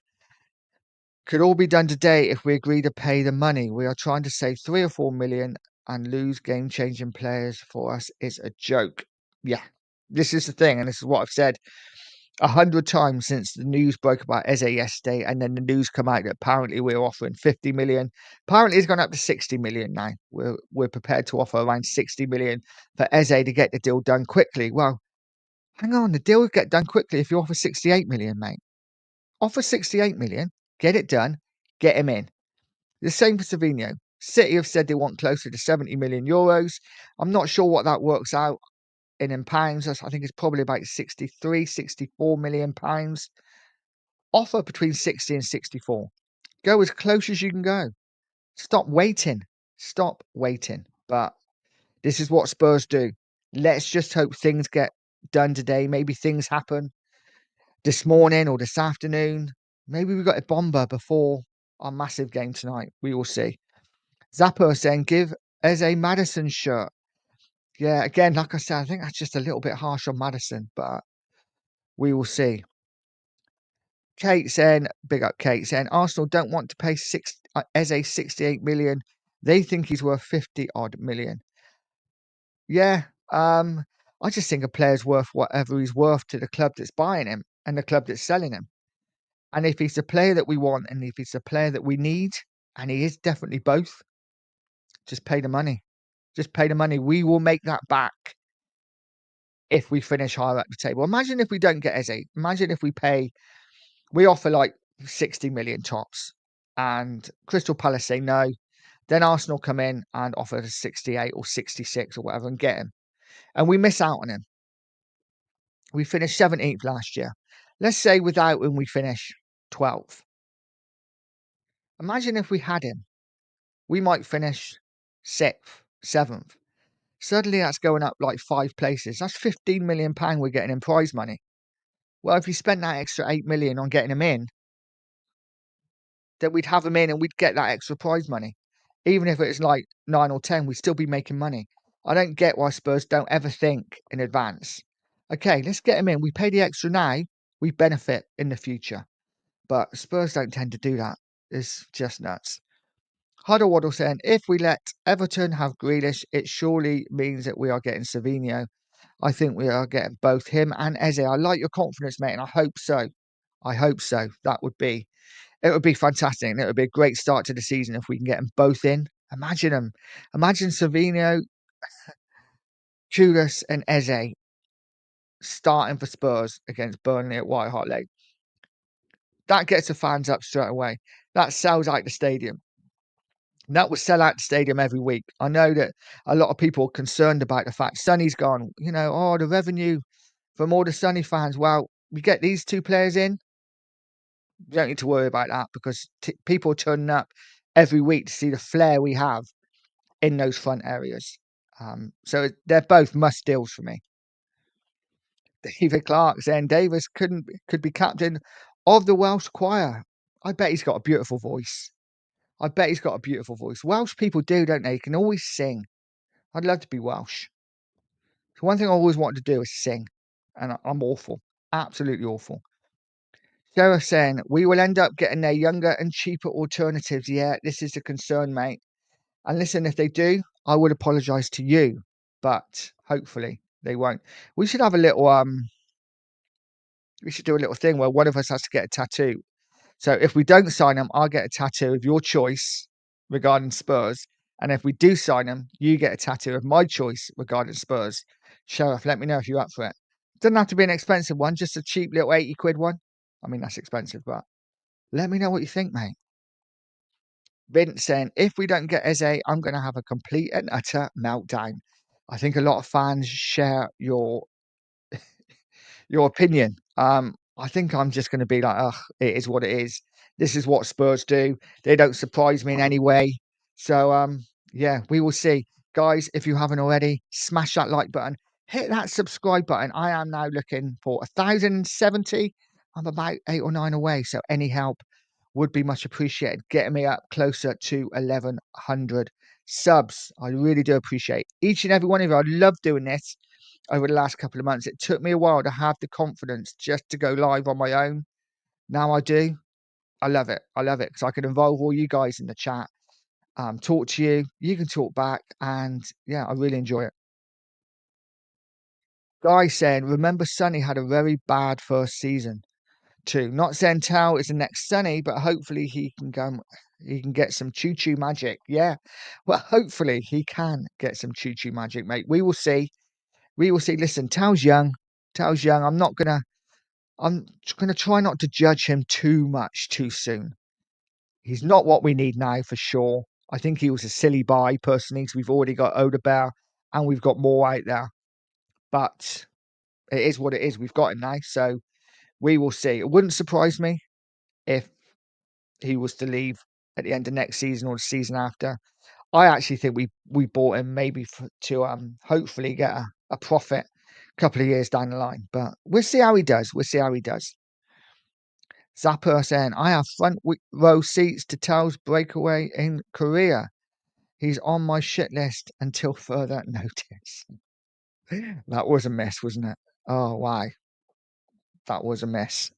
Could all be done today if we agree to pay the money. We are trying to save 3 or 4 million and lose game changing players for us is a joke. Yeah, this is the thing, and this is what I've said 100 times since the news broke about Eze yesterday, and then the news come out that apparently we're offering 50 million. Apparently it's gone up to 60 million now. We're prepared to offer around 60 million for Eze to get the deal done quickly. Well, hang on, the deal will get done quickly if you offer 68 million, mate. Offer 68 million, get it done, get him in. The same for Savinho. City have said they want closer to 70 million euros. I'm not sure what that works out in pounds. I think it's probably about 63, 64 million pounds. Offer between 60 and 64. Go as close as you can go. Stop waiting. Stop waiting. But this is what Spurs do. Let's just hope things get done today. Maybe things happen this morning or this afternoon. Maybe we've got a bomber before our massive game tonight. We will see. Zapper saying, give Eze Madison shirt. Yeah, again, like I said, I think that's just a little bit harsh on Madison, but we will see. Kate saying, big up Kate saying, Arsenal don't want to pay Eze 68 million. They think he's worth 50 odd million. Yeah, I just think a player's worth whatever he's worth to the club that's buying him and the club that's selling him. And if he's the player that we want and if he's the player that we need, and he is definitely both, just pay the money. Just pay the money. We will make that back if we finish higher up the table. Imagine if we don't get Eze. Imagine if we offer like 60 million tops and Crystal Palace say no. Then Arsenal come in and offer 68 or 66 or whatever and get him. And we miss out on him. We finished 17th last year. Let's say without him, we finish 12th. Imagine if we had him. We might finish 6th, 7th. Suddenly that's going up like 5 places. That's 15 million pound we're getting in prize money. Well, if you spent that extra 8 million on getting him in, then we'd have him in and we'd get that extra prize money. Even if it's like 9 or 10, we'd still be making money. I don't get why Spurs don't ever think in advance. Okay, let's get him in. We pay the extra now, we benefit in the future. but Spurs don't tend to do that. It's just nuts. Huddle Waddle saying, if we let Everton have Grealish, it surely means that we are getting Savinho. I think we are getting both him and Eze. I like your confidence, mate, and I hope so. I hope so. It would be fantastic. And it would be a great start to the season if we can get them both in. Imagine them. Imagine Savinho, Kudus, and Eze starting for Spurs against Burnley at White Hart Lane. That gets the fans up straight away. That sells out the stadium. That will sell out the stadium every week. I know that a lot of people are concerned about the fact Sonny's gone. Oh, the revenue from all the Sonny fans. Well, we get these two players in. You don't need to worry about that because people turn up every week to see the flair we have in those front areas. So they're both must deals for me. David Clark saying Davis could be captain of the Welsh choir. I bet he's got a beautiful voice. I bet he's got a beautiful voice. Welsh people do, don't they? He can always sing. I'd love to be Welsh. So one thing I always wanted to do is sing, and I'm awful, absolutely awful. Sarah saying we will end up getting their younger and cheaper alternatives. Yeah, this is the concern, mate. And listen, if they do, I would apologise to you, but hopefully they won't. We should have a little we should do a little thing where one of us has to get a tattoo. So if we don't sign them, I'll get a tattoo of your choice regarding Spurs. And if we do sign them, you get a tattoo of my choice regarding Spurs. Sheriff, let me know if you're up for it. Doesn't have to be an expensive one, just a cheap little 80 quid one. I mean, that's expensive, but let me know what you think, mate. Vince saying, if we don't get Eze, I'm going to have a complete and utter meltdown. I think a lot of fans share your opinion. I think I'm just going to be like, ugh, it is what it is. This is what Spurs do. They don't surprise me in any way. So, yeah, we will see. Guys, if you haven't already, smash that like button, hit that subscribe button. I am now looking for 1,070. I'm about 8 or 9 away. So, any help would be much appreciated. Getting me up closer to 1,100 subs. I really do appreciate each and every one of you. I love doing this over the last couple of months. It took me a while to have the confidence just to go live on my own. Now I do. I love it. I love it because I can involve all you guys in the chat, talk to you. You can talk back, and yeah, I really enjoy it. Guy saying, remember Sonny had a very bad first season too. Not saying Tao is the next Sonny, but hopefully he can go. He can get some choo-choo magic. Yeah, well, hopefully he can get some choo-choo magic, mate. We will see. We will see. Listen, Tao's young. Tao's young. I'm going to try not to judge him too much too soon. He's not what we need now for sure. I think he was a silly buy personally because we've already got Odebear and we've got more out there. But it is what it is. We've got him now. So we will see. It wouldn't surprise me if he was to leave at the end of next season or the season after. I actually think we bought him maybe to hopefully get a profit a couple of years down the line. But we'll see how he does. We'll see how he does. Zapper saying, I have front row seats to Tao's breakaway in Korea. He's on my shit list until further notice. That was a mess, wasn't it? Oh, why? That was a mess.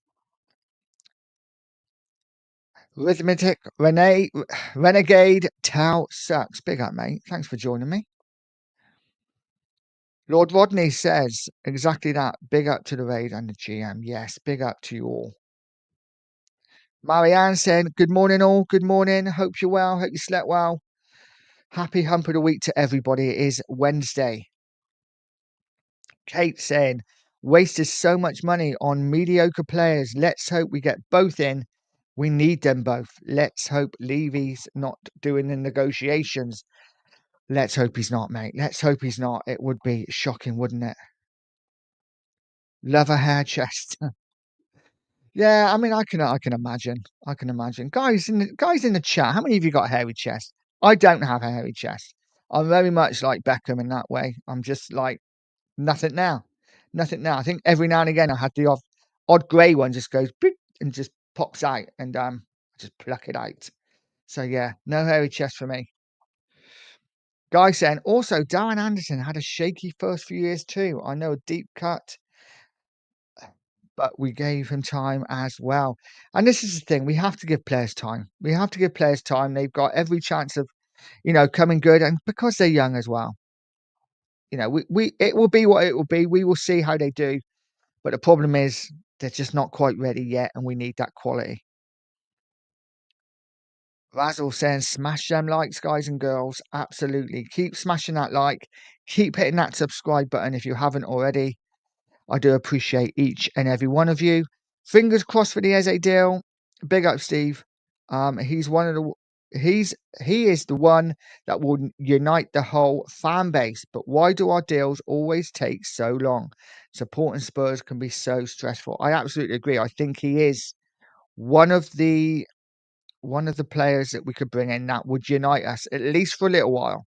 Rhythmic Renegade Tao sucks. Big up, mate. Thanks for joining me. Lord Rodney says exactly that. Big up to the raid and the GM. Yes, big up to you all. Marianne said, good morning, all. Good morning. Hope you're well. Hope you slept well. Happy hump of the week to everybody. It is Wednesday. Kate saying, wasted so much money on mediocre players. Let's hope we get both in. We need them both. Let's hope Levy's not doing the negotiations. Let's hope he's not, mate. Let's hope he's not. It would be shocking, wouldn't it? Love a hair chest. Yeah, I mean, I can imagine. I can imagine. Guys in the chat, how many of you got a hairy chest? I don't have a hairy chest. I'm very much like Beckham in that way. I'm just like nothing now. Nothing now. I think every now and again I had the odd grey one just goes beep and just pops out and I just pluck it out. So yeah, no hairy chest for me. Guy saying also Darren Anderson had a shaky first few years too. I know a deep cut but we gave him time as well. And this is the thing, we have to give players time. We have to give players time. They've got every chance of, coming good, and because they're young as well. We it will be what it will be. We will see how they do, but the problem is they're just not quite ready yet, and we need that quality. Razzle saying, smash them likes, guys and girls. Absolutely. Keep smashing that like. Keep hitting that subscribe button if you haven't already. I do appreciate each and every one of you. Fingers crossed for the Eze deal. Big up, Steve. He's one of the he is the one that will unite the whole fan base. But why do our deals always take so long? Supporting Spurs can be so stressful. I absolutely agree. I think he is one of the players that we could bring in that would unite us at least for a little while.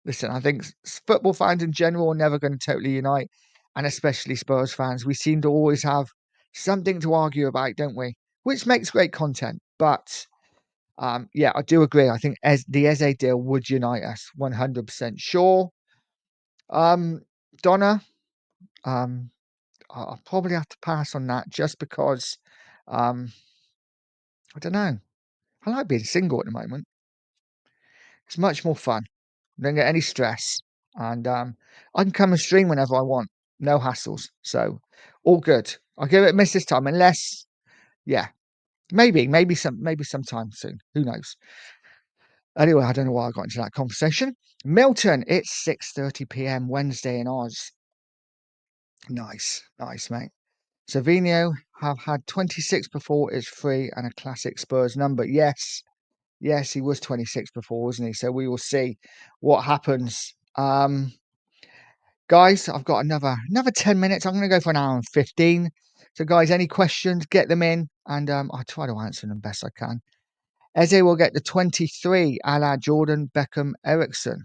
Listen, I think football fans in general are never going to totally unite, and especially Spurs fans. We seem to always have something to argue about, don't we? Which makes great content. But yeah, I do agree. I think the Eze deal would unite us 100% sure. Donna, um, I'll probably have to pass on that just because um, I don't know. I like being single at the moment. It's much more fun. Don't get any stress, and I can come and stream whenever I want. No hassles. So all good. I'll give it a miss this time, unless yeah, maybe sometime soon. Who knows? Anyway, I don't know why I got into that conversation. Milton, it's 6:30 p.m. Wednesday in Oz. Nice, mate. Savinho have had 26 before is free and a classic Spurs number. Yes, he was 26 before, wasn't he? So we will see what happens. Guys, I've got another 10 minutes. I'm going to go for an hour and 15. So, guys, any questions, get them in, and I'll try to answer them best I can. Eze will get the 23 a la Jordan, Beckham, Ericsson.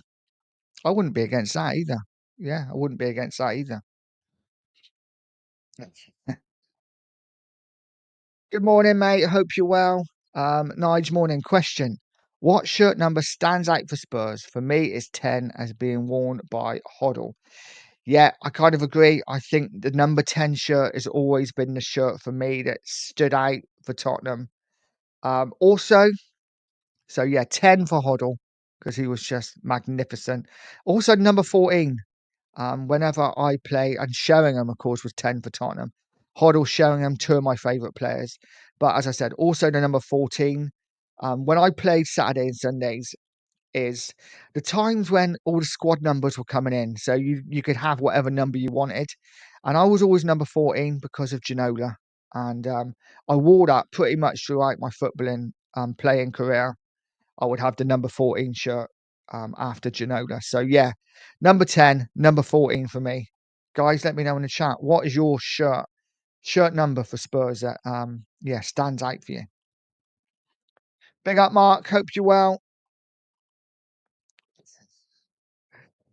I wouldn't be against that either. Yeah, I wouldn't be against that either. Good morning, mate. Hope you're well. Nige, morning. Question. What shirt number stands out for Spurs? For me, it's 10 as being worn by Hoddle. Yeah, I kind of agree. I think the number 10 shirt has always been the shirt for me that stood out for Tottenham. Also, so yeah, 10 for Hoddle because he was just magnificent. Also, number 14. Whenever I play, and Sheringham, of course, was 10 for Tottenham. Hoddle, Sheringham, two of my favourite players. But as I said, also the number 14. When I played Saturday and Sundays, is the times when all the squad numbers were coming in. So you could have whatever number you wanted. And I was always number 14 because of Ginola. And I wore that pretty much throughout my footballing playing career. I would have the number 14 shirt after Ginola. So yeah, number 10, number 14 for me. Guys, let me know in the chat. What is your shirt number for Spurs that yeah stands out for you? Big up, Mark. Hope you're well.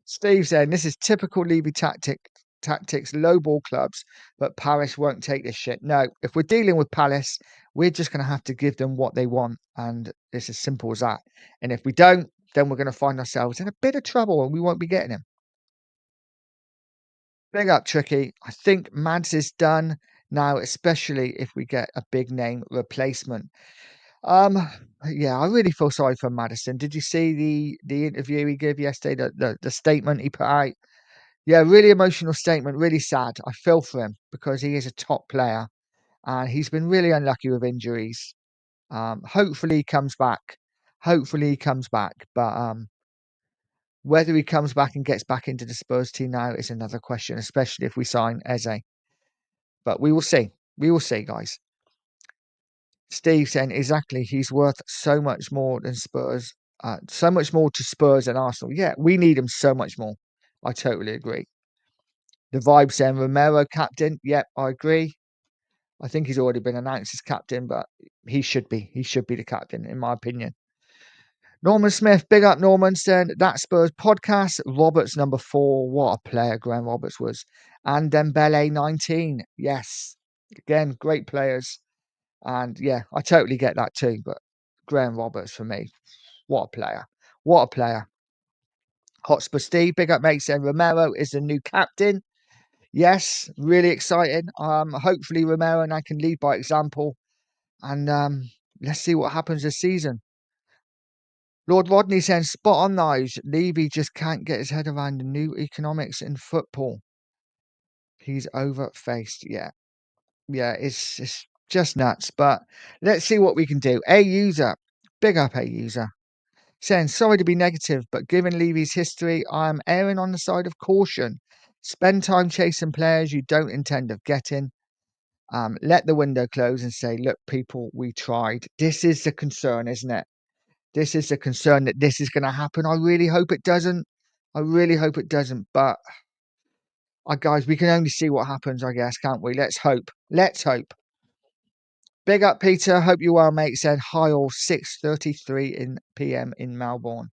Steve saying this is typical Levy tactics, low ball clubs, but Paris won't take this shit. No, if we're dealing with Palace, we're just going to have to give them what they want, and it's as simple as that. And if we don't, then we're going to find ourselves in a bit of trouble, and we won't be getting him. Big up, Tricky. I think Mads is done now, especially if we get a big name replacement. Um, yeah, I really feel sorry for Madison. Did you see the interview he gave yesterday? The statement he put out. Yeah, really emotional statement, really sad. I feel for him because he is a top player and he's been really unlucky with injuries. Hopefully he comes back. Hopefully he comes back. But whether he comes back and gets back into the Spurs team now is another question, especially if we sign Eze. But we will see. We will see, guys. Steve saying exactly he's worth so much more than Spurs. So much more to Spurs and Arsenal. Yeah, we need him so much more. I totally agree. The vibe saying Romero captain. Yep, I agree. I think he's already been announced as captain, but he should be. He should be the captain, in my opinion. Norman Smith, big up Norman, saying that Spurs podcast. Roberts number 4. What a player Graham Roberts was. And Dembele 19. Yes. Again, great players. And yeah, I totally get that too. But Graham Roberts for me. What a player. What a player. Hotspur Steve, big up mate, saying Romero is the new captain. Yes, really exciting. Hopefully Romero and I can lead by example, and let's see what happens this season. Lord Rodney saying, spot on, Nige. Levy just can't get his head around the new economics in football. He's overfaced. Yeah. Yeah, it's just nuts. But let's see what we can do. A user, big up A user, saying, sorry to be negative, but given Levy's history, I am erring on the side of caution. Spend time chasing players you don't intend of getting. Let the window close and say, look, people, we tried. This is the concern, isn't it? This is the concern that this is going to happen. I really hope it doesn't. I really hope it doesn't. But guys, we can only see what happens, I guess, can't we? Let's hope. Let's hope. Big up, Peter. Hope you're well, mate. Said hi all 6:33 in PM in Melbourne.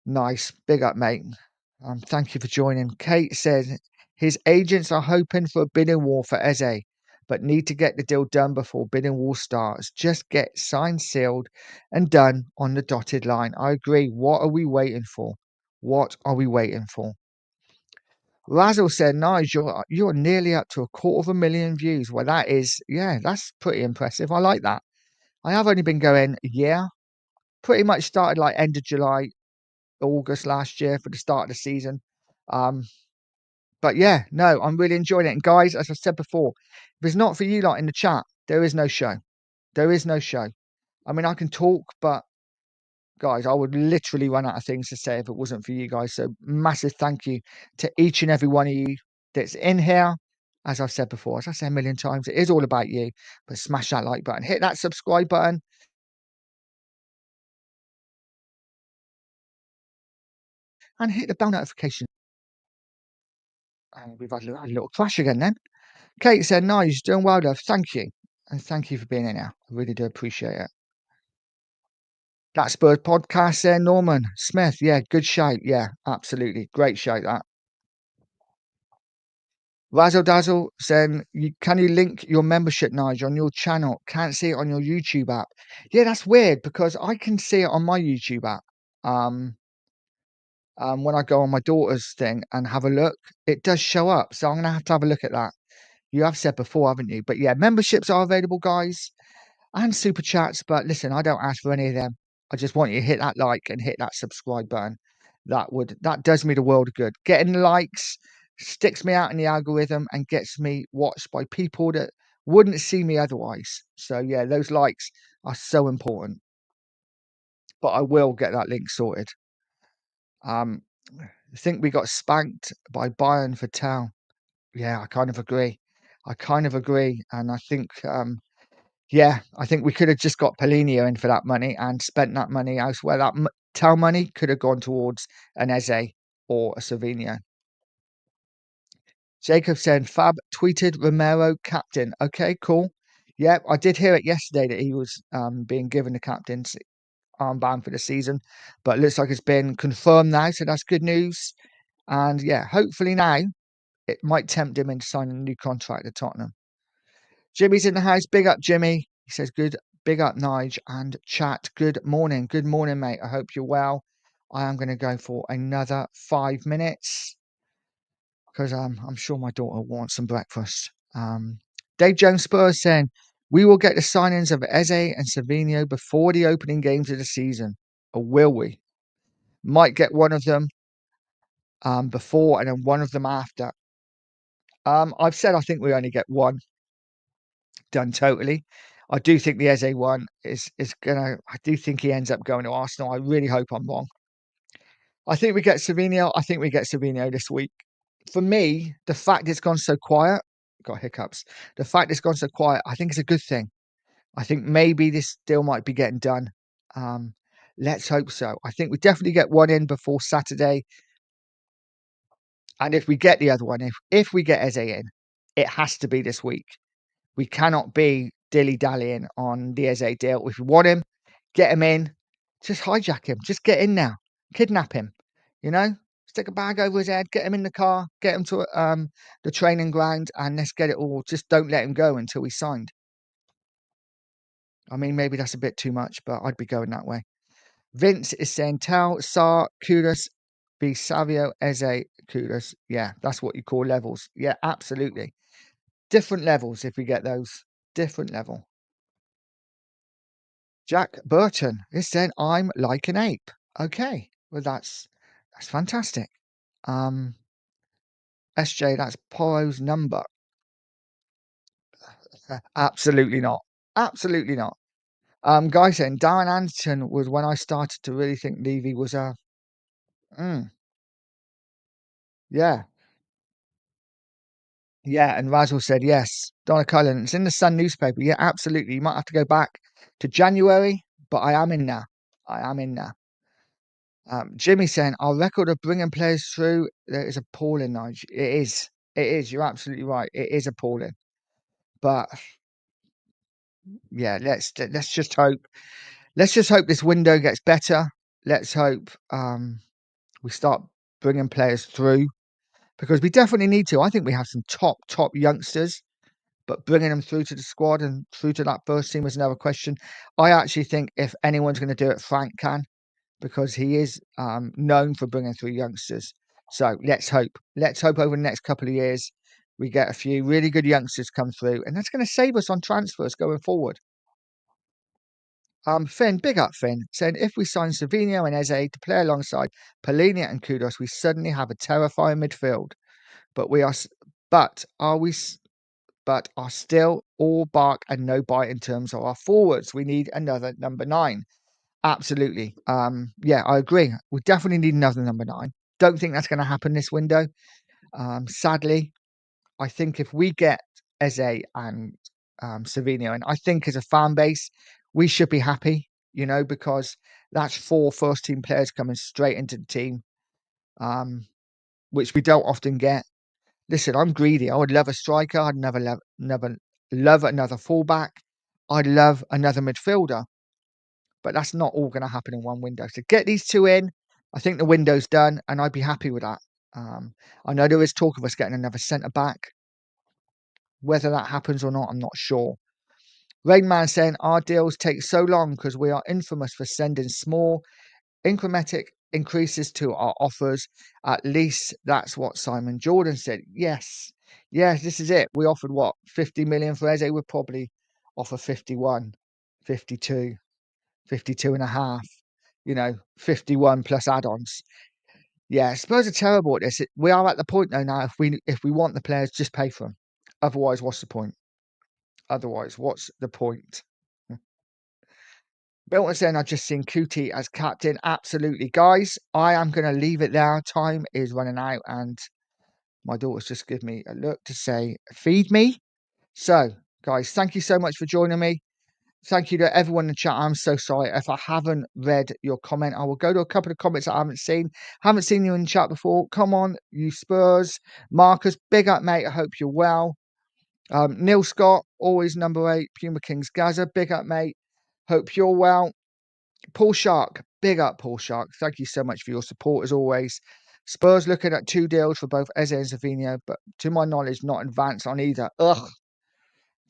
Nice. Big up, mate. Thank you for joining. Kate says his agents are hoping for a bidding war for Eze, but need to get the deal done before bidding war starts. Just get signed, sealed, and done on the dotted line. I agree. What are we waiting for? What are we waiting for? Razzle said, "Nice, you're nearly up to 250,000 views." Well, that is, yeah, that's pretty impressive. I like that. I have only been going a year. Pretty much started like end of July, August last year for the start of the season. Um, but yeah, no, I'm really enjoying it. And guys, as I said before, if it's not for you lot in the chat, there is no show. There is no show. I mean, I can talk, but guys, I would literally run out of things to say if it wasn't for you guys. So massive thank you to each and every one of you that's in here. As I've said before, as I say a million times, it is all about you. But smash that like button, hit that subscribe button, and hit the bell notification. And we've had a little clash again then. Kate said, "Nice, doing well, love. Thank you, and thank you for being in here. I really do appreciate it." That Spurs podcast there, Norman Smith. Yeah, good shout. Yeah, absolutely. Great shout that. Razzle Dazzle saying, can you link your membership, Nigel, on your channel? Can't see it on your YouTube app. Yeah, that's weird because I can see it on my YouTube app. Um, when I go on my daughter's thing and have a look, it does show up. So I'm going to have a look at that. You have said before, haven't you? But yeah, memberships are available, guys. And super chats, but listen, I don't ask for any of them. I just want you to hit that like and hit that subscribe button. That does me the world of good. Getting likes sticks me out in the algorithm and gets me watched by people that wouldn't see me otherwise. So yeah, those likes are so important. But I will get that link sorted. I think we got spanked by Bayern for Tau. Yeah, I kind of agree. I kind of agree, and I think yeah, I think we could have just got Paulinho in for that money and spent that money elsewhere. That Tau money could have gone towards an Eze or a Savinho. Jacob said, Fab tweeted Romero captain. Okay, cool. Yeah, I did hear it yesterday that he was being given the captain's armband for the season, but it looks like it's been confirmed now, so that's good news. And yeah, hopefully now it might tempt him into signing a new contract at Tottenham. Jimmy's in the house. Big up, Jimmy. He says, good. Big up, Nige and chat. Good morning. Good morning, mate. I hope you're well. I am going to go for another 5 minutes because I'm sure my daughter wants some breakfast. Dave Jones Spurs saying, we will get the signings of Eze and Savinho before the opening games of the season. Or will we? Might get one of them before and then one of them after. I've said I think we only get one done totally. I do think the Eze one is gonna. I do think he ends up going to Arsenal. I really hope I'm wrong. I think we get Savinho. I think we get Savinho this week. For me, the fact it's gone so quiet, got hiccups. The fact it's gone so quiet, I think it's a good thing. I think maybe this deal might be getting done. Um, let's hope so. I think we definitely get one in before Saturday. And if we get the other one, if we get Eze in, it has to be this week. We cannot be dilly-dallying on the Eze deal. If you want him, get him in. Just hijack him. Just get in now. Kidnap him. You know? Stick a bag over his head. Get him in the car. Get him to the training ground. And let's get it all. Just don't let him go until he's signed. I mean, maybe that's a bit too much, but I'd be going that way. Vince is saying, tell Sar, Kudus, be Savio, Eze, Kudus. Yeah, that's what you call levels. Yeah, absolutely. Different levels if we get those. Different level. Jack Burton is saying, I'm like an ape. Okay. Well, that's fantastic. Um, SJ, that's Poro's number. Absolutely not. Absolutely not. Guy saying Darren Anderton was when I started to really think Levy was a yeah. Yeah, and Razzle said yes. Donna Cullen, it's in the Sun newspaper. Yeah, absolutely. You might have to go back to January, but I am in now. I am in now. Jimmy saying our record of bringing players through that is appalling, Nige. It is. It is. You're absolutely right. It is appalling. But yeah, let's just hope. Let's just hope this window gets better. Let's hope we start bringing players through because we definitely need to. I think we have some top youngsters. But bringing them through to the squad and through to that first team is another question. I actually think if anyone's going to do it, Frank can, because he is known for bringing through youngsters. So let's hope. Let's hope over the next couple of years we get a few really good youngsters come through, and that's going to save us on transfers going forward. Finn, big up Finn, saying if we sign Savinho and Eze to play alongside Polina and Kudos, we suddenly have a terrifying midfield. But we are, but are we? But are still all bark and no bite in terms of our forwards. We need another number 9. Absolutely. Yeah, I agree. We definitely need another number 9. Don't think that's going to happen this window. Sadly, I think if we get Eze and Savino, and I think as a fan base, we should be happy, because that's 4 first team players coming straight into the team, which we don't often get. Listen, I'm greedy. I would love a striker. I'd never love another fullback. I'd love another midfielder. But that's not all going to happen in one window. So get these 2 in. I think the window's done, and I'd be happy with that. I know there is talk of us getting another centre back. Whether that happens or not, I'm not sure. Rainman saying our deals take so long because we are infamous for sending small incremental increases to our offers. At least that's what Simon Jordan said. Yes, this is it. We offered what 50 million for Eze. We'd probably offer 51, 52, 52 and a half. 51 plus add-ons. Yeah, Spurs are terrible at this. We are at the point though now. If we want the players, just pay for them. Otherwise, what's the point? Milton saying I've just seen Cootie as captain. Absolutely, guys. I am going to leave it there. Time is running out, and my daughter's just given me a look to say, feed me. So, guys, thank you so much for joining me. Thank you to everyone in the chat. I'm so sorry if I haven't read your comment. I will go to a couple of comments I haven't seen. Haven't seen you in the chat before. Come on, you Spurs. Marcus, big up, mate. I hope you're well. Neil Scott, always number 8. Puma Kings Gaza, big up, mate. Hope you're well. Paul Shark, big up, Paul Shark. Thank you so much for your support as always. Spurs looking at 2 deals for both Eze and Savinho, but to my knowledge, not advanced on either. Ugh,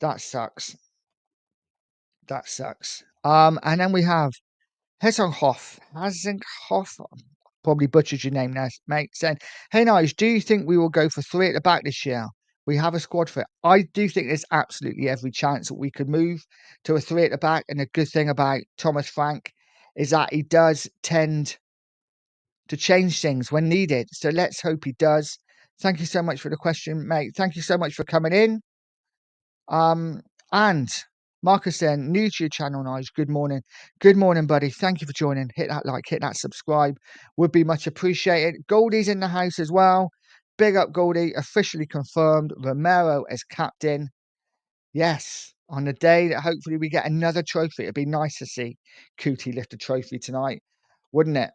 that sucks. That sucks. And then we have Hasenhoff, probably butchered your name there, mate, saying, hey, Nige, do you think we will go for 3 at the back this year? We have a squad for it. I do think there's absolutely every chance that we could move to a 3 at the back. And the good thing about Thomas Frank is that he does tend to change things when needed. So let's hope he does. Thank you so much for the question, mate. Thank you so much for coming in. And Marcus saying, new to your channel, Nige. Good morning. Good morning, buddy. Thank you for joining. Hit that like, hit that subscribe. Would be much appreciated. Goldie's in the house as well. Big up, Goldie. Officially confirmed Romero as captain. Yes, on the day that hopefully we get another trophy. It'd be nice to see Cootie lift a trophy tonight, wouldn't it?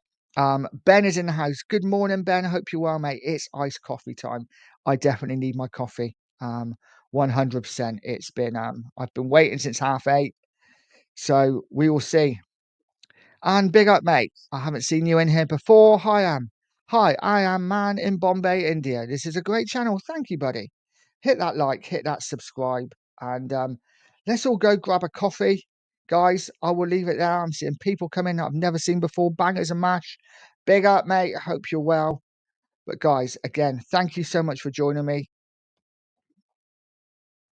Ben is in the house. Good morning, Ben. I hope you're well, mate. It's iced coffee time. I definitely need my coffee. 100%. It's been I've been waiting since 8:30. So we will see. And big up, mate. I haven't seen you in here before. Hi, I am Man in Bombay, India. This is a great channel. Thank you, buddy. Hit that like, hit that subscribe, and let's all go grab a coffee. Guys, I will leave it there. I'm seeing people come in that I've never seen before. Bangers and mash. Big up, mate. I hope you're well. But guys, again, thank you so much for joining me.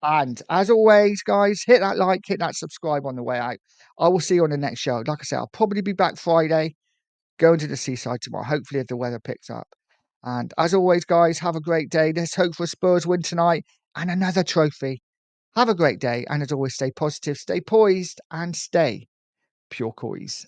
And as always, guys, hit that like, hit that subscribe on the way out. I will see you on the next show. Like I said, I'll probably be back Friday, going to the seaside tomorrow, hopefully if the weather picks up. And as always, guys, have a great day. Let's hope for a Spurs win tonight and another trophy. Have a great day. And as always, stay positive, stay poised, and stay pure Coys.